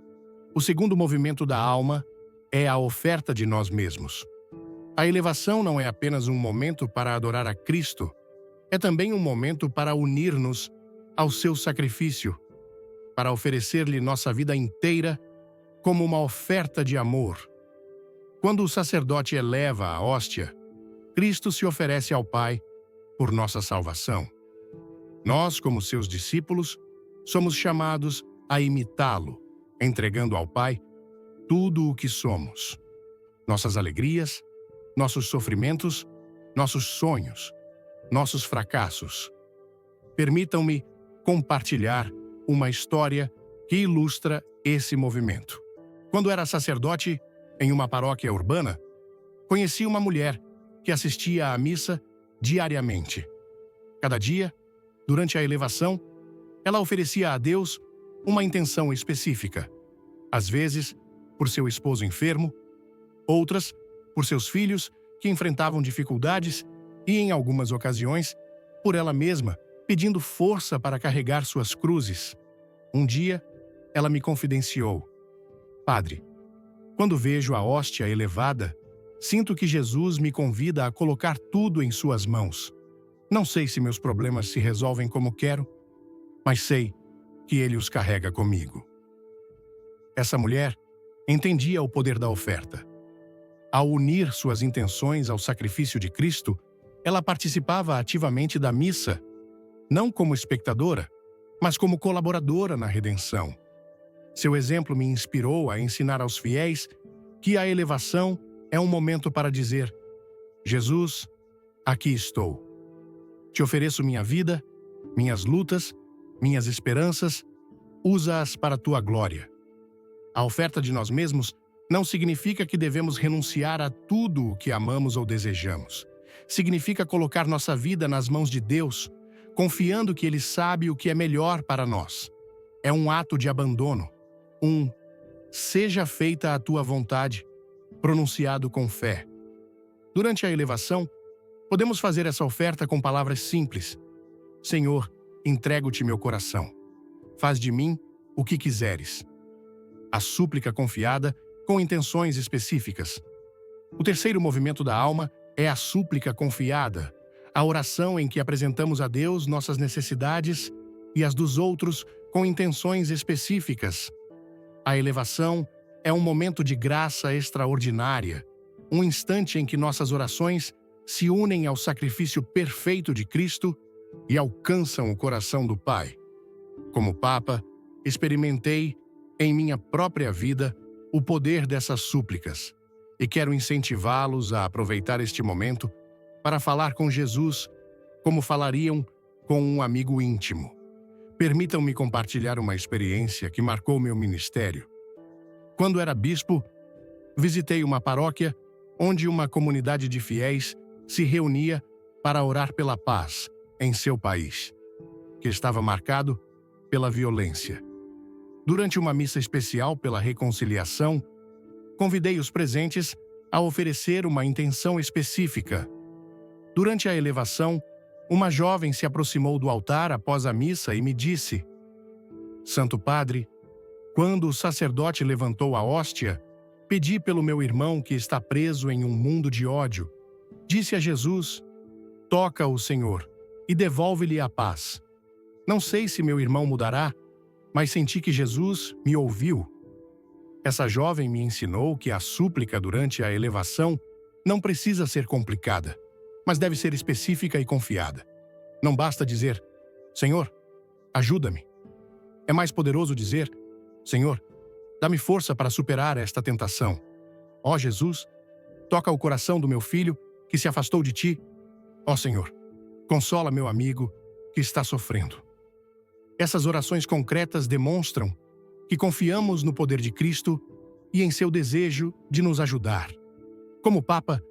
O segundo movimento da alma é a oferta de nós mesmos. A elevação não é apenas um momento para adorar a Cristo, é também um momento para unir-nos ao seu sacrifício, para oferecer-lhe nossa vida inteira como uma oferta de amor. Quando o sacerdote eleva a hóstia, Cristo se oferece ao Pai por nossa salvação. Nós, como seus discípulos, somos chamados a imitá-lo, entregando ao Pai tudo o que somos. Nossas alegrias, nossos sofrimentos, nossos sonhos, nossos fracassos. Permitam-me compartilhar uma história que ilustra esse movimento. Quando era sacerdote em uma paróquia urbana, conheci uma mulher que assistia à missa diariamente. Cada dia, durante a elevação, ela oferecia a Deus uma intenção específica. Às vezes, por seu esposo enfermo, outras, por seus filhos que enfrentavam dificuldades e, em algumas ocasiões, por ela mesma, pedindo força para carregar suas cruzes. Um dia, ela me confidenciou: Padre, Quando vejo a hóstia elevada, sinto que Jesus me convida a colocar tudo em suas mãos. Não sei se meus problemas se resolvem como quero, mas sei que Ele os carrega comigo. Essa mulher entendia o poder da oferta. Ao unir suas intenções ao sacrifício de Cristo, ela participava ativamente da missa, não como espectadora, mas como colaboradora na redenção. Seu exemplo me inspirou a ensinar aos fiéis que a elevação é um momento para dizer: Jesus, aqui estou. Te ofereço minha vida, minhas lutas, minhas esperanças, usa-as para a tua glória. A oferta de nós mesmos não significa que devemos renunciar a tudo o que amamos ou desejamos. Significa colocar nossa vida nas mãos de Deus, confiando que Ele sabe o que é melhor para nós. É um ato de abandono, seja feita a tua vontade, pronunciado com fé. Durante a elevação, podemos fazer essa oferta com palavras simples. Senhor, entrego-te meu coração. Faz de mim o que quiseres. A súplica confiada com intenções específicas. O terceiro movimento da alma é a súplica confiada, a oração em que apresentamos a Deus nossas necessidades e as dos outros com intenções específicas. A elevação é um momento de graça extraordinária, um instante em que nossas orações se unem ao sacrifício perfeito de Cristo e alcançam o coração do Pai. Como Papa, experimentei em minha própria vida o poder dessas súplicas e quero incentivá-los a aproveitar este momento para falar com Jesus como falariam com um amigo íntimo. Permitam-me compartilhar uma experiência que marcou meu ministério. Quando era bispo, visitei uma paróquia onde uma comunidade de fiéis se reunia para orar pela paz em seu país, que estava marcado pela violência. Durante uma missa especial pela reconciliação, convidei os presentes a oferecer uma intenção específica. Durante a elevação, uma jovem se aproximou do altar após a missa e me disse: Santo Padre, quando o sacerdote levantou a hóstia, pedi pelo meu irmão que está preso em um mundo de ódio. Disse a Jesus: toca-o, Senhor, e devolve-lhe a paz. Não sei se meu irmão mudará, mas senti que Jesus me ouviu. Essa jovem me ensinou que a súplica durante a elevação não precisa ser complicada, mas deve ser específica e confiada. Não basta dizer: Senhor, ajuda-me. É mais poderoso dizer: Senhor, dá-me força para superar esta tentação. Ó Jesus, toca o coração do meu filho que se afastou de ti. Ó Senhor, consola meu amigo que está sofrendo. Essas orações concretas demonstram que confiamos no poder de Cristo e em seu desejo de nos ajudar. Como Papa,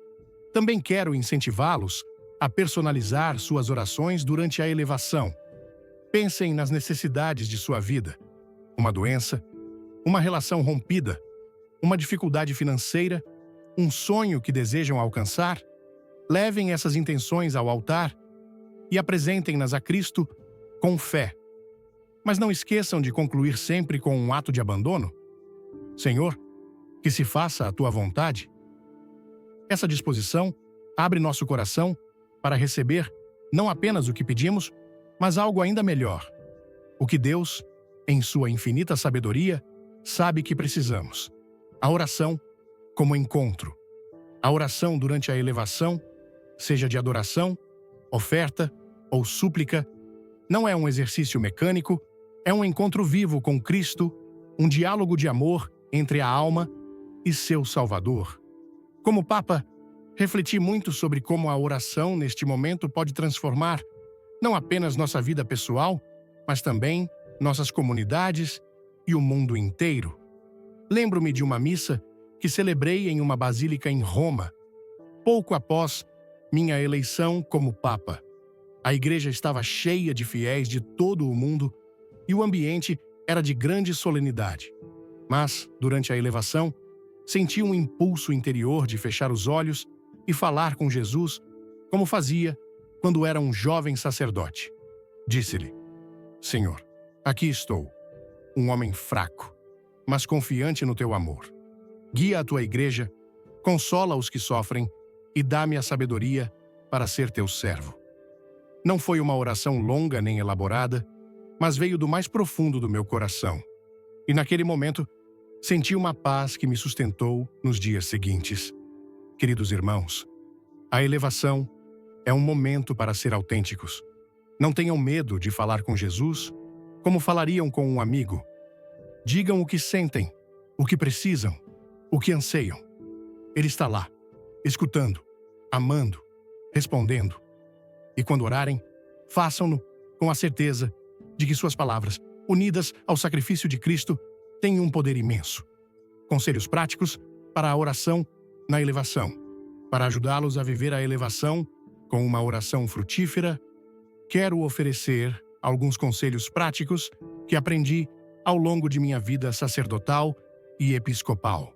também quero incentivá-los a personalizar suas orações durante a elevação. Pensem nas necessidades de sua vida: uma doença, uma relação rompida, uma dificuldade financeira, um sonho que desejam alcançar. Levem essas intenções ao altar e apresentem-nas a Cristo com fé. Mas não esqueçam de concluir sempre com um ato de abandono. Senhor, que se faça a tua vontade. Essa disposição abre nosso coração para receber não apenas o que pedimos, mas algo ainda melhor: o que Deus, em sua infinita sabedoria, sabe que precisamos. A oração como encontro. A oração durante a elevação, seja de adoração, oferta ou súplica, não é um exercício mecânico, é um encontro vivo com Cristo, um diálogo de amor entre a alma e seu Salvador. Como Papa, refleti muito sobre como a oração neste momento pode transformar não apenas nossa vida pessoal, mas também nossas comunidades e o mundo inteiro. Lembro-me de uma missa que celebrei em uma basílica em Roma, pouco após minha eleição como Papa. A igreja estava cheia de fiéis de todo o mundo e o ambiente era de grande solenidade. Mas, durante a elevação, senti um impulso interior de fechar os olhos e falar com Jesus, como fazia quando era um jovem sacerdote. Disse-lhe: Senhor, aqui estou, um homem fraco, mas confiante no teu amor. guia a tua igreja, consola os que sofrem e dá-me a sabedoria para ser teu servo. Não foi uma oração longa nem elaborada, mas veio do mais profundo do meu coração. E naquele momento, senti uma paz que me sustentou nos dias seguintes. Queridos irmãos, a elevação é um momento para ser autênticos. Não tenham medo de falar com Jesus como falariam com um amigo. Digam o que sentem, o que precisam, o que anseiam. Ele está lá, escutando, amando, respondendo. E quando orarem, façam-no com a certeza de que suas palavras, unidas ao sacrifício de Cristo, têm um poder imenso. Conselhos práticos para a oração na elevação. Para ajudá-los a viver a elevação com uma oração frutífera, quero oferecer alguns conselhos práticos que aprendi ao longo de minha vida sacerdotal e episcopal.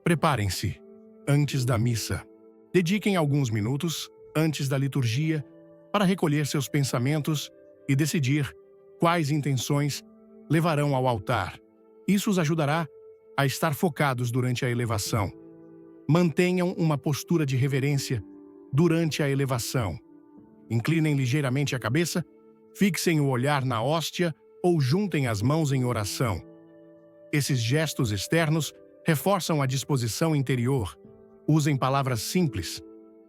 Preparem-se antes da missa. Dediquem alguns minutos antes da liturgia para recolher seus pensamentos e decidir quais intenções levarão ao altar. Isso os ajudará a estar focados durante a elevação. Mantenham uma postura de reverência durante a elevação. Inclinem ligeiramente a cabeça, fixem o olhar na hóstia ou juntem as mãos em oração. Esses gestos externos reforçam a disposição interior. Usem palavras simples.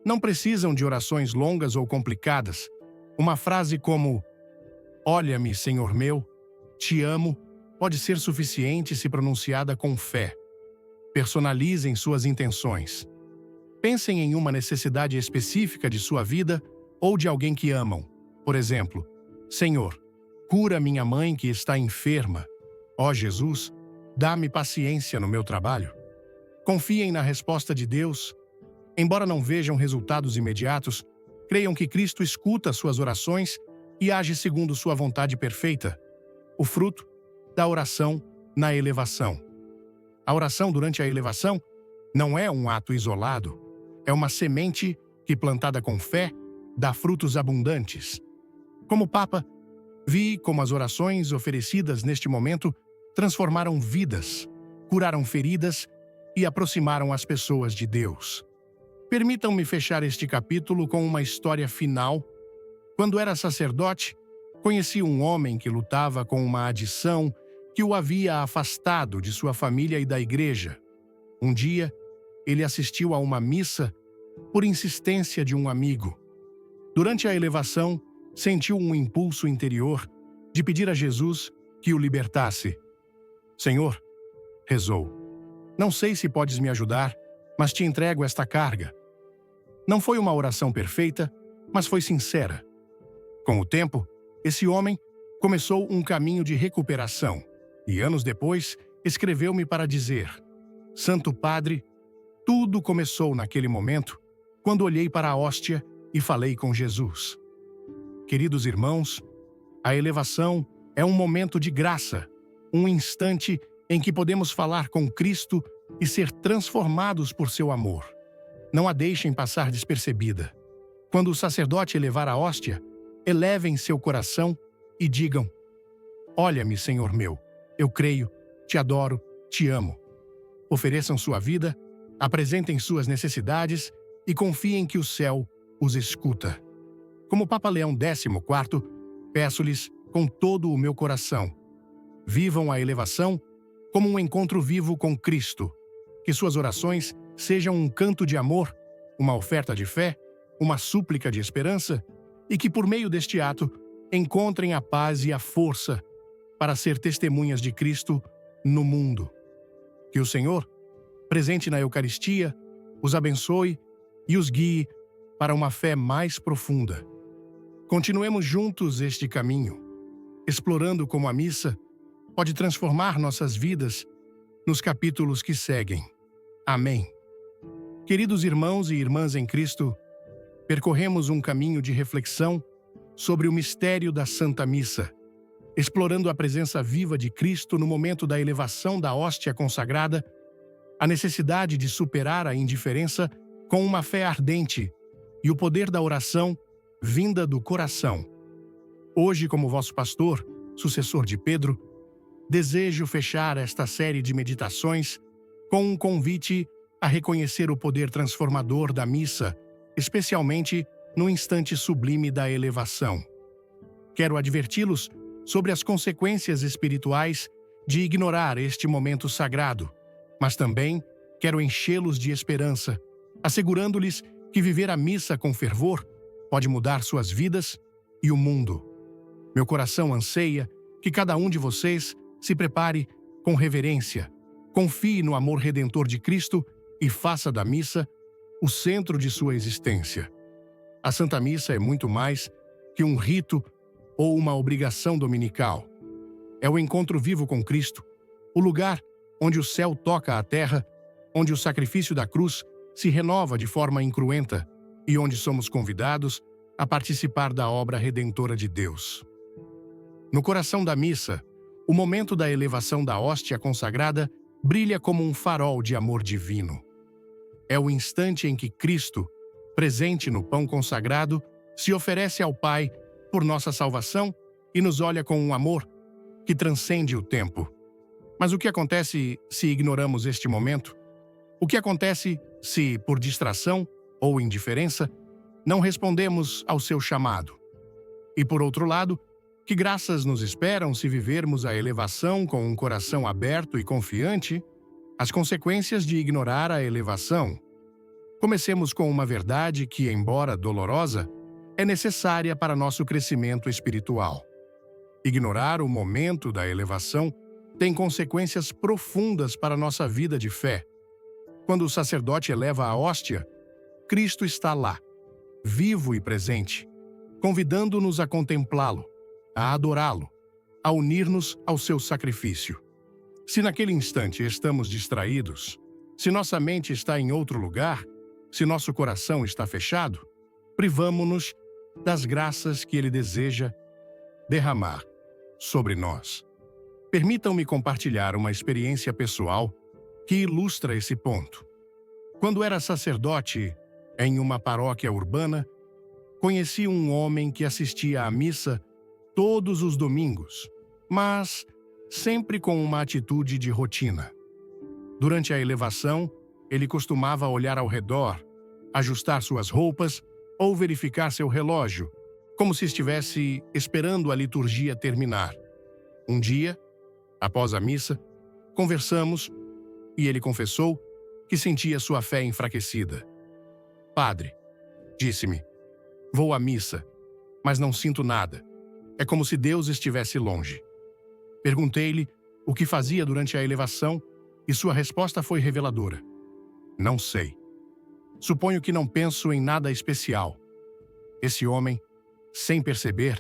Não precisam de orações longas ou complicadas. Uma frase como "Olha-me, Senhor meu, te amo", pode ser suficiente se pronunciada com fé. Personalizem suas intenções. Pensem em uma necessidade específica de sua vida ou de alguém que amam. Por exemplo, Senhor, cura minha mãe que está enferma. Ó Jesus, dá-me paciência no meu trabalho. Confiem na resposta de Deus. Embora não vejam resultados imediatos, creiam que Cristo escuta suas orações e age segundo sua vontade perfeita. O fruto da oração na elevação. A oração durante a elevação não é um ato isolado, é uma semente que, plantada com fé, dá frutos abundantes. Como Papa, vi como as orações oferecidas neste momento transformaram vidas, curaram feridas e aproximaram as pessoas de Deus. Permitam-me fechar este capítulo com uma história final. Quando era sacerdote, conheci um homem que lutava com uma adição que o havia afastado de sua família e da igreja. Um dia, ele assistiu a uma missa por insistência de um amigo. Durante a elevação, sentiu um impulso interior de pedir a Jesus que o libertasse. Senhor, rezou, não sei se podes me ajudar, mas te entrego esta carga. Não foi uma oração perfeita, mas foi sincera. Com o tempo, esse homem começou um caminho de recuperação e, anos depois, escreveu-me para dizer: Santo Padre, tudo começou naquele momento, quando olhei para a hóstia e falei com Jesus. Queridos irmãos, a elevação é um momento de graça, um instante em que podemos falar com Cristo e ser transformados por seu amor. Não a deixem passar despercebida. Quando o sacerdote elevar a hóstia, elevem seu coração e digam: Olha-me, Senhor meu, eu creio, te adoro, te amo. Ofereçam sua vida, apresentem suas necessidades e confiem que o céu os escuta. Como Papa Leão XIV, peço-lhes com todo o meu coração: vivam a elevação como um encontro vivo com Cristo. Que suas orações sejam um canto de amor, uma oferta de fé, uma súplica de esperança, e que por meio deste ato encontrem a paz e a força para ser testemunhas de Cristo no mundo. Que o Senhor, presente na Eucaristia, os abençoe e os guie para uma fé mais profunda. Continuemos juntos este caminho, explorando como a missa pode transformar nossas vidas nos capítulos que seguem. Amém. Queridos irmãos e irmãs em Cristo, percorremos um caminho de reflexão sobre o mistério da Santa Missa, explorando a presença viva de Cristo no momento da elevação da hóstia consagrada, a necessidade de superar a indiferença com uma fé ardente e o poder da oração vinda do coração. Hoje, como vosso pastor, sucessor de Pedro, desejo fechar esta série de meditações com um convite a reconhecer o poder transformador da missa, especialmente no instante sublime da elevação. Quero adverti-los sobre as consequências espirituais de ignorar este momento sagrado, mas também quero enchê-los de esperança, assegurando-lhes que viver a missa com fervor pode mudar suas vidas e o mundo. Meu coração anseia que cada um de vocês se prepare com reverência, confie no amor redentor de Cristo e faça da missa o centro de sua existência. A Santa Missa é muito mais que um rito ou uma obrigação dominical. É o encontro vivo com Cristo, o lugar onde o céu toca a terra, onde o sacrifício da cruz se renova de forma incruenta e onde somos convidados a participar da obra redentora de Deus. No coração da missa, o momento da elevação da hóstia consagrada brilha como um farol de amor divino. É o instante em que Cristo, presente no pão consagrado, se oferece ao Pai por nossa salvação e nos olha com um amor que transcende o tempo. Mas o que acontece se ignoramos este momento? O que acontece se, por distração ou indiferença, não respondemos ao seu chamado? E por outro lado, que graças nos esperam se vivermos a elevação com um coração aberto e confiante? As consequências de ignorar a elevação. Comecemos com uma verdade que, embora dolorosa, é necessária para nosso crescimento espiritual. Ignorar o momento da elevação tem consequências profundas para nossa vida de fé. Quando o sacerdote eleva a hóstia, Cristo está lá, vivo e presente, convidando-nos a contemplá-lo, a adorá-lo, a unir-nos ao seu sacrifício. Se naquele instante estamos distraídos, se nossa mente está em outro lugar, se nosso coração está fechado, privamo-nos das graças que Ele deseja derramar sobre nós. Permitam-me compartilhar uma experiência pessoal que ilustra esse ponto. Quando era sacerdote em uma paróquia urbana, conheci um homem que assistia à missa todos os domingos, mas sempre com uma atitude de rotina. Durante a elevação, ele costumava olhar ao redor, ajustar suas roupas ou verificar seu relógio, como se estivesse esperando a liturgia terminar. Um dia, após a missa, conversamos e ele confessou que sentia sua fé enfraquecida. "Padre", disse-me, "vou à missa, mas não sinto nada. É como se Deus estivesse longe." Perguntei-lhe o que fazia durante a elevação e sua resposta foi reveladora. "Não sei. Suponho que não penso em nada especial." Esse homem, sem perceber,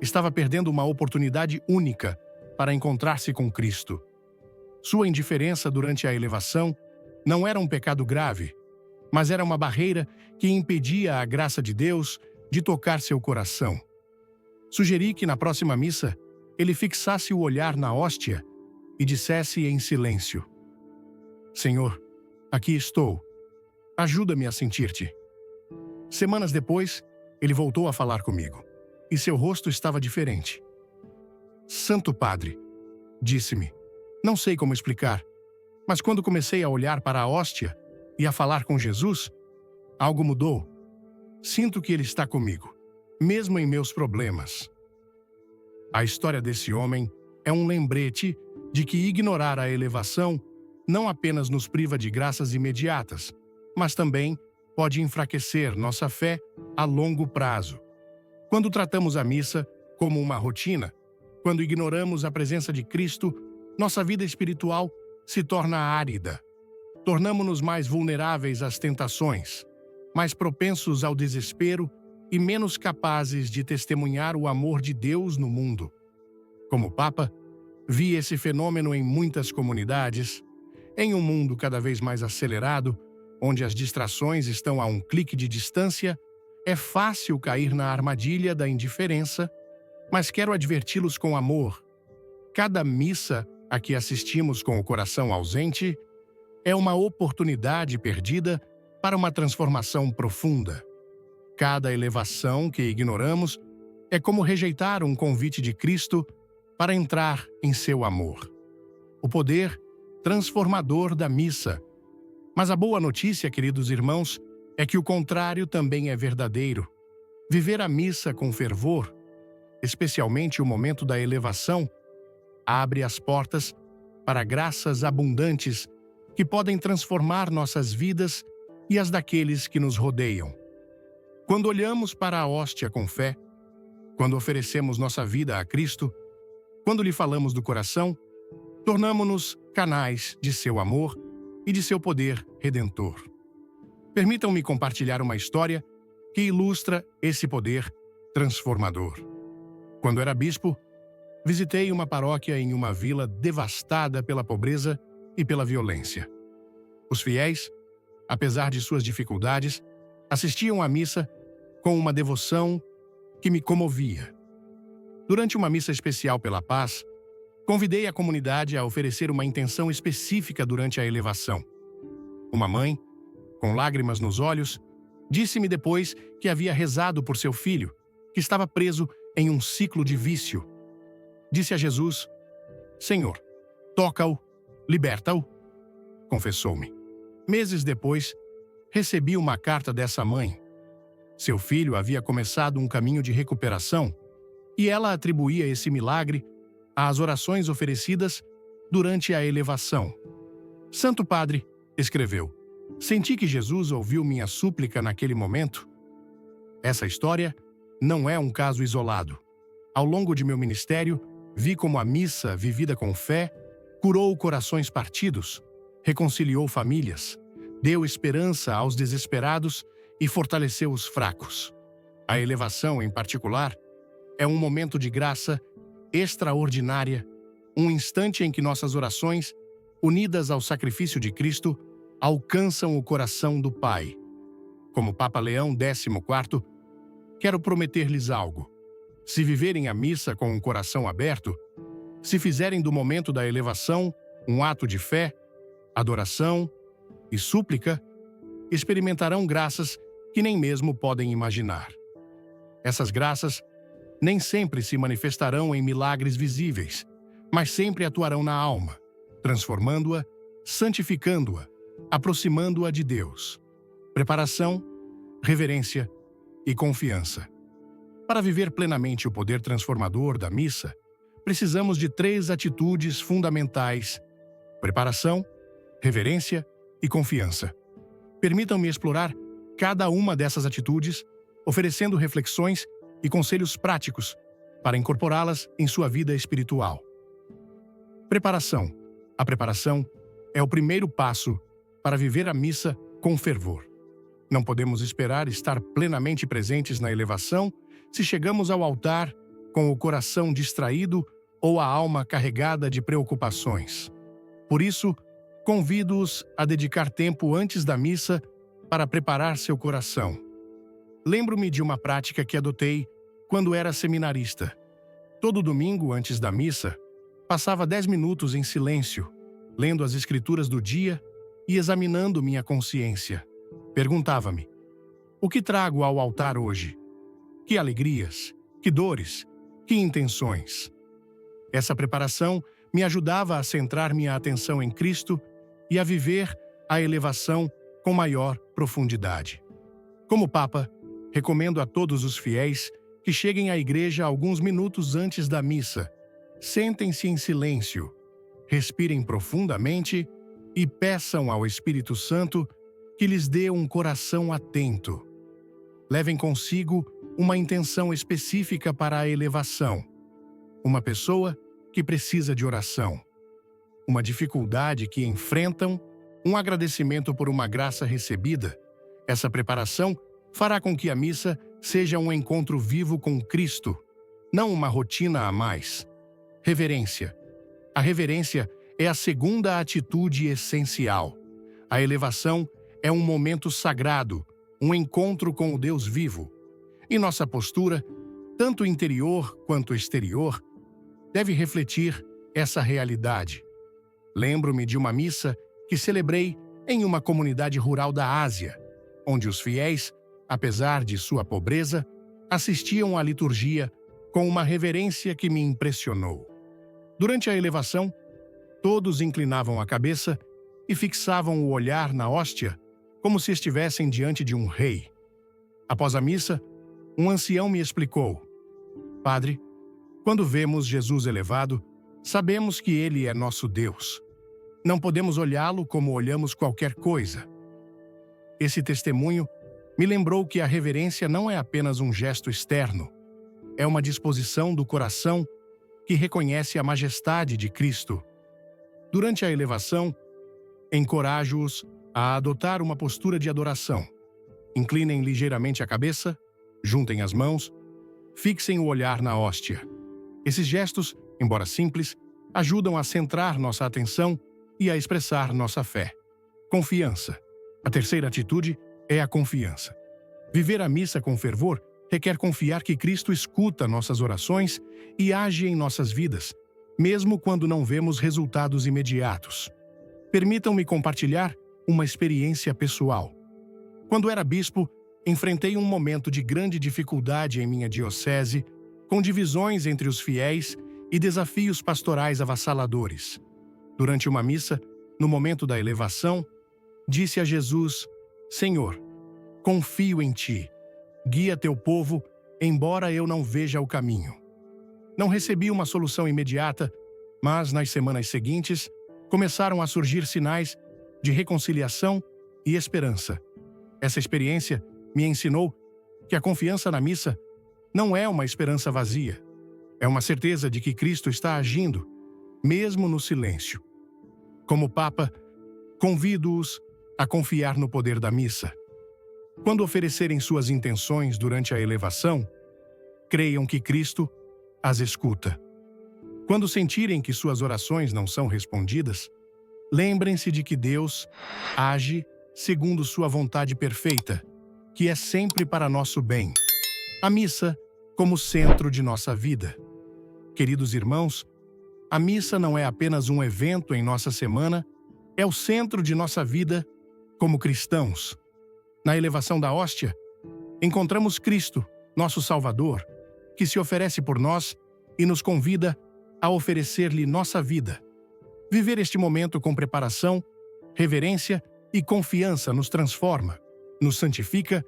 estava perdendo uma oportunidade única para encontrar-se com Cristo. Sua indiferença durante a elevação não era um pecado grave, mas era uma barreira que impedia a graça de Deus de tocar seu coração. Sugeri que na próxima missa ele fixasse o olhar na hóstia e dissesse em silêncio: "Senhor, aqui estou. Ajuda-me a sentir-te." Semanas depois, ele voltou a falar comigo, e seu rosto estava diferente. "Santo Padre", disse-me, "não sei como explicar, mas quando comecei a olhar para a hóstia e a falar com Jesus, algo mudou. Sinto que Ele está comigo, mesmo em meus problemas." A história desse homem é um lembrete de que ignorar a elevação não apenas nos priva de graças imediatas, mas também pode enfraquecer nossa fé a longo prazo. Quando tratamos a missa como uma rotina, quando ignoramos a presença de Cristo, nossa vida espiritual se torna árida. Tornamo-nos mais vulneráveis às tentações, mais propensos ao desespero e menos capazes de testemunhar o amor de Deus no mundo. Como Papa, vi esse fenômeno em muitas comunidades, em um mundo cada vez mais acelerado, onde as distrações estão a um clique de distância. É fácil cair na armadilha da indiferença, mas quero adverti-los com amor. Cada missa a que assistimos com o coração ausente é uma oportunidade perdida para uma transformação profunda. Cada elevação que ignoramos é como rejeitar um convite de Cristo para entrar em seu amor. O poder transformador da missa. Mas a boa notícia, queridos irmãos, é que o contrário também é verdadeiro. Viver a missa com fervor, especialmente o momento da elevação, abre as portas para graças abundantes que podem transformar nossas vidas e as daqueles que nos rodeiam. Quando olhamos para a hóstia com fé, quando oferecemos nossa vida a Cristo, quando lhe falamos do coração, tornamo-nos canais de seu amor e de seu poder redentor. Permitam-me compartilhar uma história que ilustra esse poder transformador. Quando era bispo, visitei uma paróquia em uma vila devastada pela pobreza e pela violência. Os fiéis, apesar de suas dificuldades, assistiam à missa com uma devoção que me comovia. Durante uma missa especial pela paz, convidei a comunidade a oferecer uma intenção específica durante a elevação. Uma mãe, com lágrimas nos olhos, disse-me depois que havia rezado por seu filho, que estava preso em um ciclo de vício. Disse a Jesus: Senhor, toca-o, liberta-o. Confessou-me. Meses depois, recebi uma carta dessa mãe. Seu filho havia começado um caminho de recuperação e ela atribuía esse milagre às orações oferecidas durante a elevação. Santo Padre, escreveu, senti que Jesus ouviu minha súplica naquele momento. Essa história não é um caso isolado. Ao longo de meu ministério, vi como a missa, vivida com fé, curou corações partidos, reconciliou famílias, deu esperança aos desesperados e fortaleceu os fracos. A elevação, em particular, é um momento de graça extraordinária, um instante em que nossas orações, unidas ao sacrifício de Cristo, alcançam o coração do Pai. Como Papa Leão XIV, quero prometer-lhes algo. Se viverem a missa com um coração aberto, se fizerem do momento da elevação um ato de fé, adoração e súplica, experimentarão graças que nem mesmo podem imaginar. Essas graças nem sempre se manifestarão em milagres visíveis, mas sempre atuarão na alma, transformando-a, santificando-a, aproximando-a de Deus. Preparação, reverência e confiança. Para viver plenamente o poder transformador da missa, precisamos de 3 atitudes fundamentais: preparação, reverência e confiança. Permitam-me explorar cada uma dessas atitudes, oferecendo reflexões e conselhos práticos para incorporá-las em sua vida espiritual. Preparação. A preparação é o primeiro passo para viver a missa com fervor. Não podemos esperar estar plenamente presentes na elevação se chegamos ao altar com o coração distraído ou a alma carregada de preocupações. Por isso, convido-os a dedicar tempo antes da missa para preparar seu coração. Lembro-me de uma prática que adotei quando era seminarista. Todo domingo, antes da missa, passava 10 minutos em silêncio, lendo as escrituras do dia e examinando minha consciência. Perguntava-me: o que trago ao altar hoje? Que alegrias, que dores, que intenções? Essa preparação me ajudava a centrar minha atenção em Cristo e a viver a elevação com maior profundidade. Como Papa, recomendo a todos os fiéis que cheguem à igreja alguns minutos antes da missa. Sentem-se em silêncio, respirem profundamente e peçam ao Espírito Santo que lhes dê um coração atento. Levem consigo uma intenção específica para a elevação. Uma pessoa que precisa de oração. Uma dificuldade que enfrentam, um agradecimento por uma graça recebida. Essa preparação fará com que a missa seja um encontro vivo com Cristo, não uma rotina a mais. Reverência. A reverência é a segunda atitude essencial. A elevação é um momento sagrado, um encontro com o Deus vivo. E nossa postura, tanto interior quanto exterior, deve refletir essa realidade. Lembro-me de uma missa que celebrei em uma comunidade rural da Ásia, onde os fiéis, apesar de sua pobreza, assistiam à liturgia com uma reverência que me impressionou. Durante a elevação, Todos inclinavam a cabeça e fixavam o olhar na hóstia, como se estivessem diante de um rei. Após a missa, um ancião me explicou: Padre, quando vemos Jesus elevado, sabemos que ele é nosso Deus. Não podemos olhá-lo como olhamos qualquer coisa. Esse testemunho me lembrou que a reverência não é apenas um gesto externo, é uma disposição do coração que reconhece a majestade de Cristo. Durante a elevação, encorajo-os a adotar uma postura de adoração. Inclinem ligeiramente a cabeça, juntem as mãos, fixem o olhar na hóstia. Esses gestos, embora simples, ajudam a centrar nossa atenção e a expressar nossa fé. Confiança. A terceira atitude é a confiança. Viver a missa com fervor requer confiar que Cristo escuta nossas orações e age em nossas vidas, mesmo quando não vemos resultados imediatos. Permitam-me compartilhar uma experiência pessoal. Quando era bispo, enfrentei um momento de grande dificuldade em minha diocese, com divisões entre os fiéis e desafios pastorais avassaladores. Durante uma missa, no momento da elevação, disse a Jesus: Senhor, confio em Ti. Guia Teu povo, embora eu não veja o caminho. Não recebi uma solução imediata, mas nas semanas seguintes, começaram a surgir sinais de reconciliação e esperança. Essa experiência me ensinou que a confiança na missa não é uma esperança vazia. É uma certeza de que Cristo está agindo, mesmo no silêncio. Como Papa, convido-os a confiar no poder da missa. Quando oferecerem suas intenções durante a elevação, creiam que Cristo as escuta. Quando sentirem que suas orações não são respondidas, lembrem-se de que Deus age segundo sua vontade perfeita, que é sempre para nosso bem. A missa como centro de nossa vida. Queridos irmãos, a missa não é apenas um evento em nossa semana, é o centro de nossa vida como cristãos. Na elevação da hóstia, encontramos Cristo, nosso Salvador, que se oferece por nós e nos convida a oferecer-lhe nossa vida. Viver este momento com preparação, reverência e confiança nos transforma, nos santifica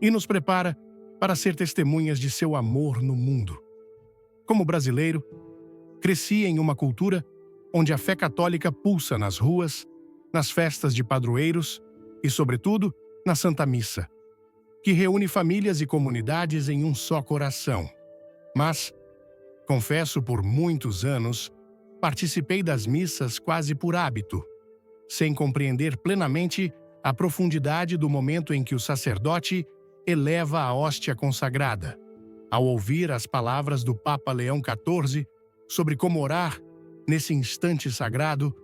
e nos prepara para ser testemunhas de seu amor no mundo. Como brasileiro, cresci em uma cultura onde a fé católica pulsa nas ruas, nas festas de padroeiros e, sobretudo, na Santa Missa, que reúne famílias e comunidades em um só coração. Mas, confesso, por muitos anos, participei das missas quase por hábito, sem compreender plenamente a profundidade do momento em que o sacerdote eleva a hóstia consagrada. Ao ouvir as palavras do Papa Leão XIV sobre como orar nesse instante sagrado,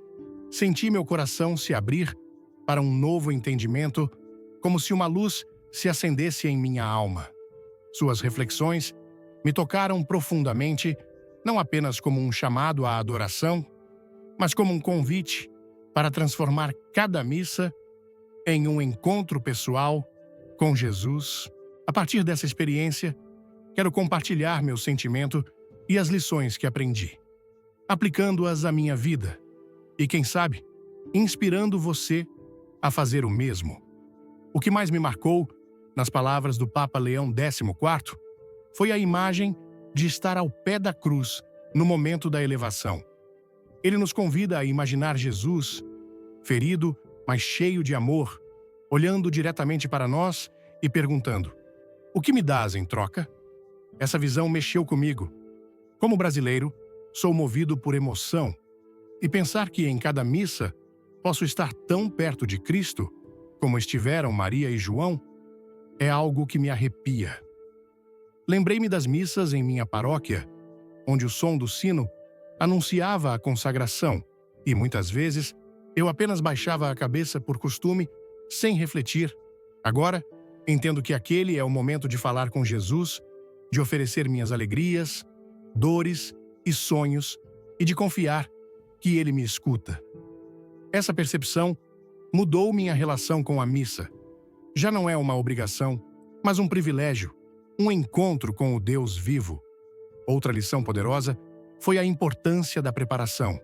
senti meu coração se abrir para um novo entendimento, como se uma luz se acendesse em minha alma. Suas reflexões me tocaram profundamente, não apenas como um chamado à adoração, mas como um convite para transformar cada missa em um encontro pessoal com Jesus. A partir dessa experiência, quero compartilhar meu sentimento e as lições que aprendi, aplicando-as à minha vida e, quem sabe, inspirando você a fazer o mesmo. O que mais me marcou, nas palavras do Papa Leão XIV, foi a imagem de estar ao pé da cruz no momento da elevação. Ele nos convida a imaginar Jesus, ferido, mas cheio de amor, olhando diretamente para nós e perguntando: o que me dás em troca? Essa visão mexeu comigo. Como brasileiro, sou movido por emoção, e pensar que em cada missa posso estar tão perto de Cristo como estiveram Maria e João é algo que me arrepia. Lembrei-me das missas em minha paróquia, onde o som do sino anunciava a consagração, e muitas vezes eu apenas baixava a cabeça por costume, sem refletir. Agora, entendo que aquele é o momento de falar com Jesus, de oferecer minhas alegrias, dores e sonhos, e de confiar que Ele me escuta. Essa percepção mudou minha relação com a missa. Já não é uma obrigação, mas um privilégio, um encontro com o Deus vivo. Outra lição poderosa foi a importância da preparação.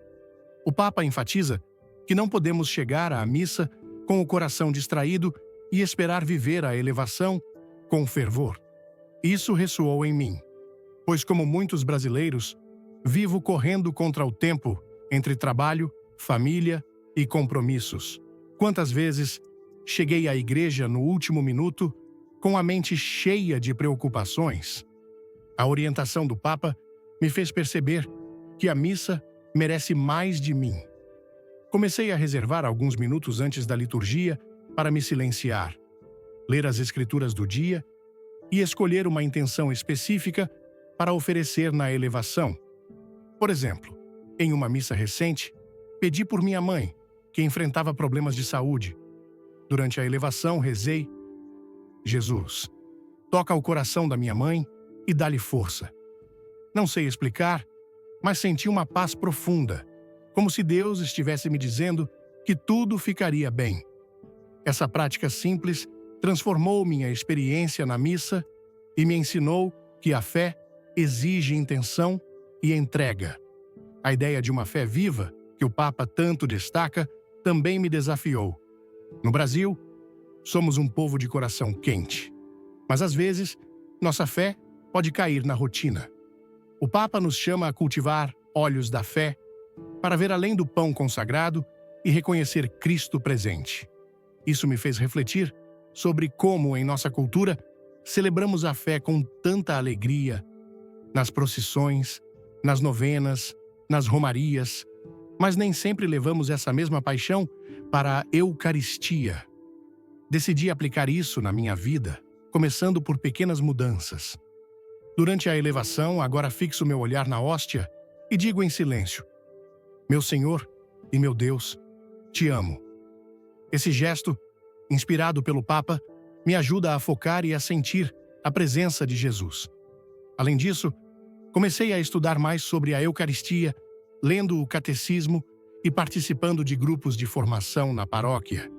O Papa enfatiza que não podemos chegar à missa com o coração distraído e esperar viver a elevação com fervor. Isso ressoou em mim, pois, como muitos brasileiros, vivo correndo contra o tempo entre trabalho, família e compromissos. Quantas vezes cheguei à igreja no último minuto com a mente cheia de preocupações? A orientação do Papa me fez perceber que a missa merece mais de mim. Comecei a reservar alguns minutos antes da liturgia para me silenciar, ler as escrituras do dia e escolher uma intenção específica para oferecer na elevação. Por exemplo, em uma missa recente, pedi por minha mãe, que enfrentava problemas de saúde. Durante a elevação, rezei: Jesus, toca o coração da minha mãe e dá-lhe força. Não sei explicar, mas senti uma paz profunda, como se Deus estivesse me dizendo que tudo ficaria bem. Essa prática simples transformou minha experiência na missa e me ensinou que a fé exige intenção e entrega. A ideia de uma fé viva, que o Papa tanto destaca, também me desafiou. No Brasil, somos um povo de coração quente, mas às vezes nossa fé pode cair na rotina. O Papa nos chama a cultivar olhos da fé para ver além do pão consagrado e reconhecer Cristo presente. Isso me fez refletir sobre como, em nossa cultura, celebramos a fé com tanta alegria, nas procissões, nas novenas, nas romarias, mas nem sempre levamos essa mesma paixão para a Eucaristia. Decidi aplicar isso na minha vida, começando por pequenas mudanças. Durante a elevação, agora fixo meu olhar na hóstia e digo em silêncio: Meu Senhor e meu Deus, te amo. Esse gesto, inspirado pelo Papa, me ajuda a focar e a sentir a presença de Jesus. Além disso, comecei a estudar mais sobre a Eucaristia, lendo o catecismo e participando de grupos de formação na paróquia.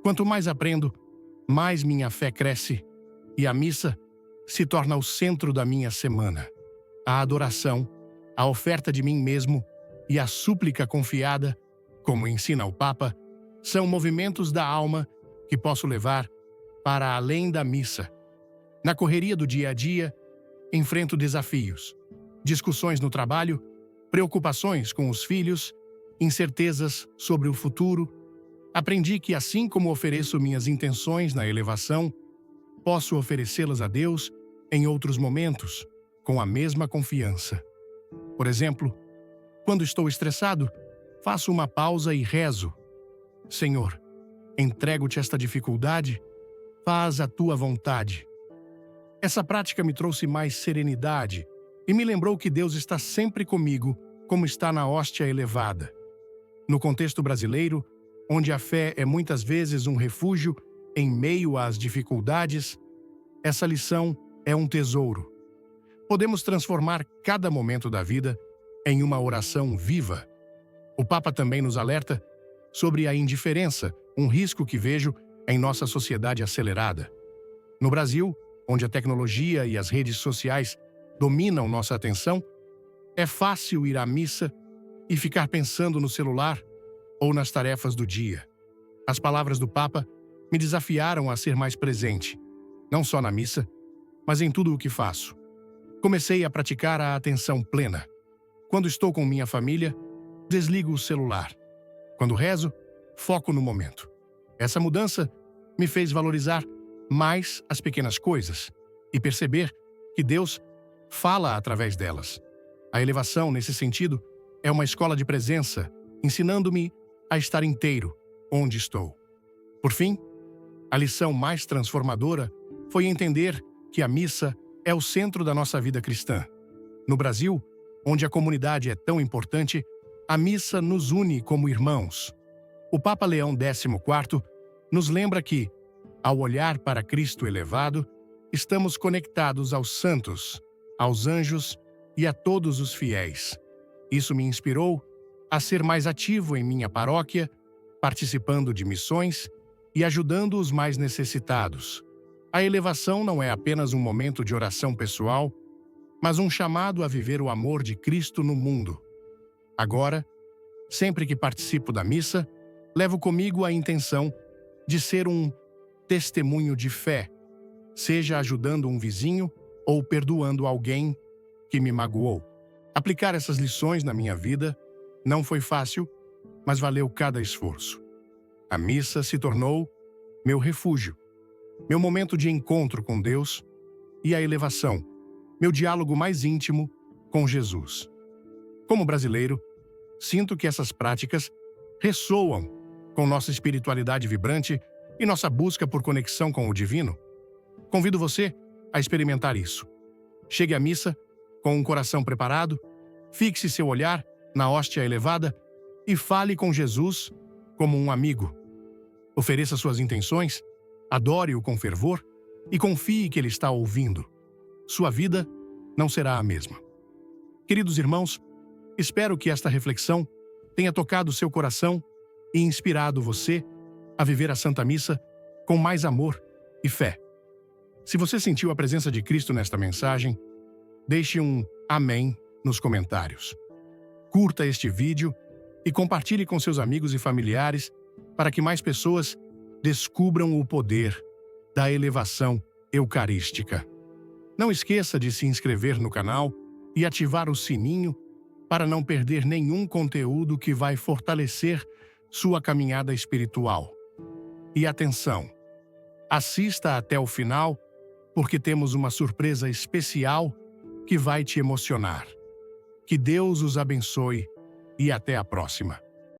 Quanto mais aprendo, mais minha fé cresce e a missa se torna o centro da minha semana. A adoração, a oferta de mim mesmo e a súplica confiada, como ensina o Papa, são movimentos da alma que posso levar para além da missa. Na correria do dia a dia, enfrento desafios, discussões no trabalho, preocupações com os filhos, incertezas sobre o futuro. Aprendi que, assim como ofereço minhas intenções na elevação, posso oferecê-las a Deus em outros momentos, com a mesma confiança. Por exemplo, quando estou estressado, faço uma pausa e rezo: Senhor, entrego-te esta dificuldade, faz a tua vontade. Essa prática me trouxe mais serenidade e me lembrou que Deus está sempre comigo, como está na hóstia elevada. No contexto brasileiro, onde a fé é muitas vezes um refúgio em meio às dificuldades, essa lição é um tesouro. Podemos transformar cada momento da vida em uma oração viva. O Papa também nos alerta sobre a indiferença, um risco que vejo em nossa sociedade acelerada. No Brasil, onde a tecnologia e as redes sociais dominam nossa atenção, é fácil ir à missa e ficar pensando no celular ou nas tarefas do dia. As palavras do Papa me desafiaram a ser mais presente, não só na missa, mas em tudo o que faço. Comecei a praticar a atenção plena. Quando estou com minha família, desligo o celular. Quando rezo, foco no momento. Essa mudança me fez valorizar mais as pequenas coisas e perceber que Deus fala através delas. A elevação, nesse sentido, é uma escola de presença, ensinando-me a estar inteiro onde estou. Por fim, a lição mais transformadora foi entender que a missa é o centro da nossa vida cristã. No Brasil, onde a comunidade é tão importante, a missa nos une como irmãos. O Papa Leão XIV nos lembra que, ao olhar para Cristo elevado, estamos conectados aos santos, aos anjos e a todos os fiéis. Isso me inspirou a ser mais ativo em minha paróquia, participando de missões e ajudando os mais necessitados. A elevação não é apenas um momento de oração pessoal, mas um chamado a viver o amor de Cristo no mundo. Agora, Sempre que participo da missa, levo comigo a intenção de ser um testemunho de fé, seja ajudando um vizinho ou perdoando alguém que me magoou. Aplicar essas lições na minha vida não foi fácil, mas valeu cada esforço. A missa se tornou meu refúgio, meu momento de encontro com Deus e a elevação, meu diálogo mais íntimo com Jesus. Como brasileiro, sinto que essas práticas ressoam com nossa espiritualidade vibrante e nossa busca por conexão com o divino. Convido você a experimentar isso. Chegue à missa com um coração preparado, fixe seu olhar na hóstia elevada e fale com Jesus como um amigo. Ofereça suas intenções, adore-o com fervor e confie que ele está ouvindo. Sua vida não será a mesma. Queridos irmãos, espero que esta reflexão tenha tocado seu coração e inspirado você a viver a Santa Missa com mais amor e fé. Se você sentiu a presença de Cristo nesta mensagem, deixe um amém nos comentários. Curta este vídeo e compartilhe com seus amigos e familiares para que mais pessoas descubram o poder da elevação eucarística. Não esqueça de se inscrever no canal e ativar o sininho para não perder nenhum conteúdo que vai fortalecer sua caminhada espiritual. E atenção, assista até o final, porque temos uma surpresa especial que vai te emocionar. Que Deus os abençoe e até a próxima.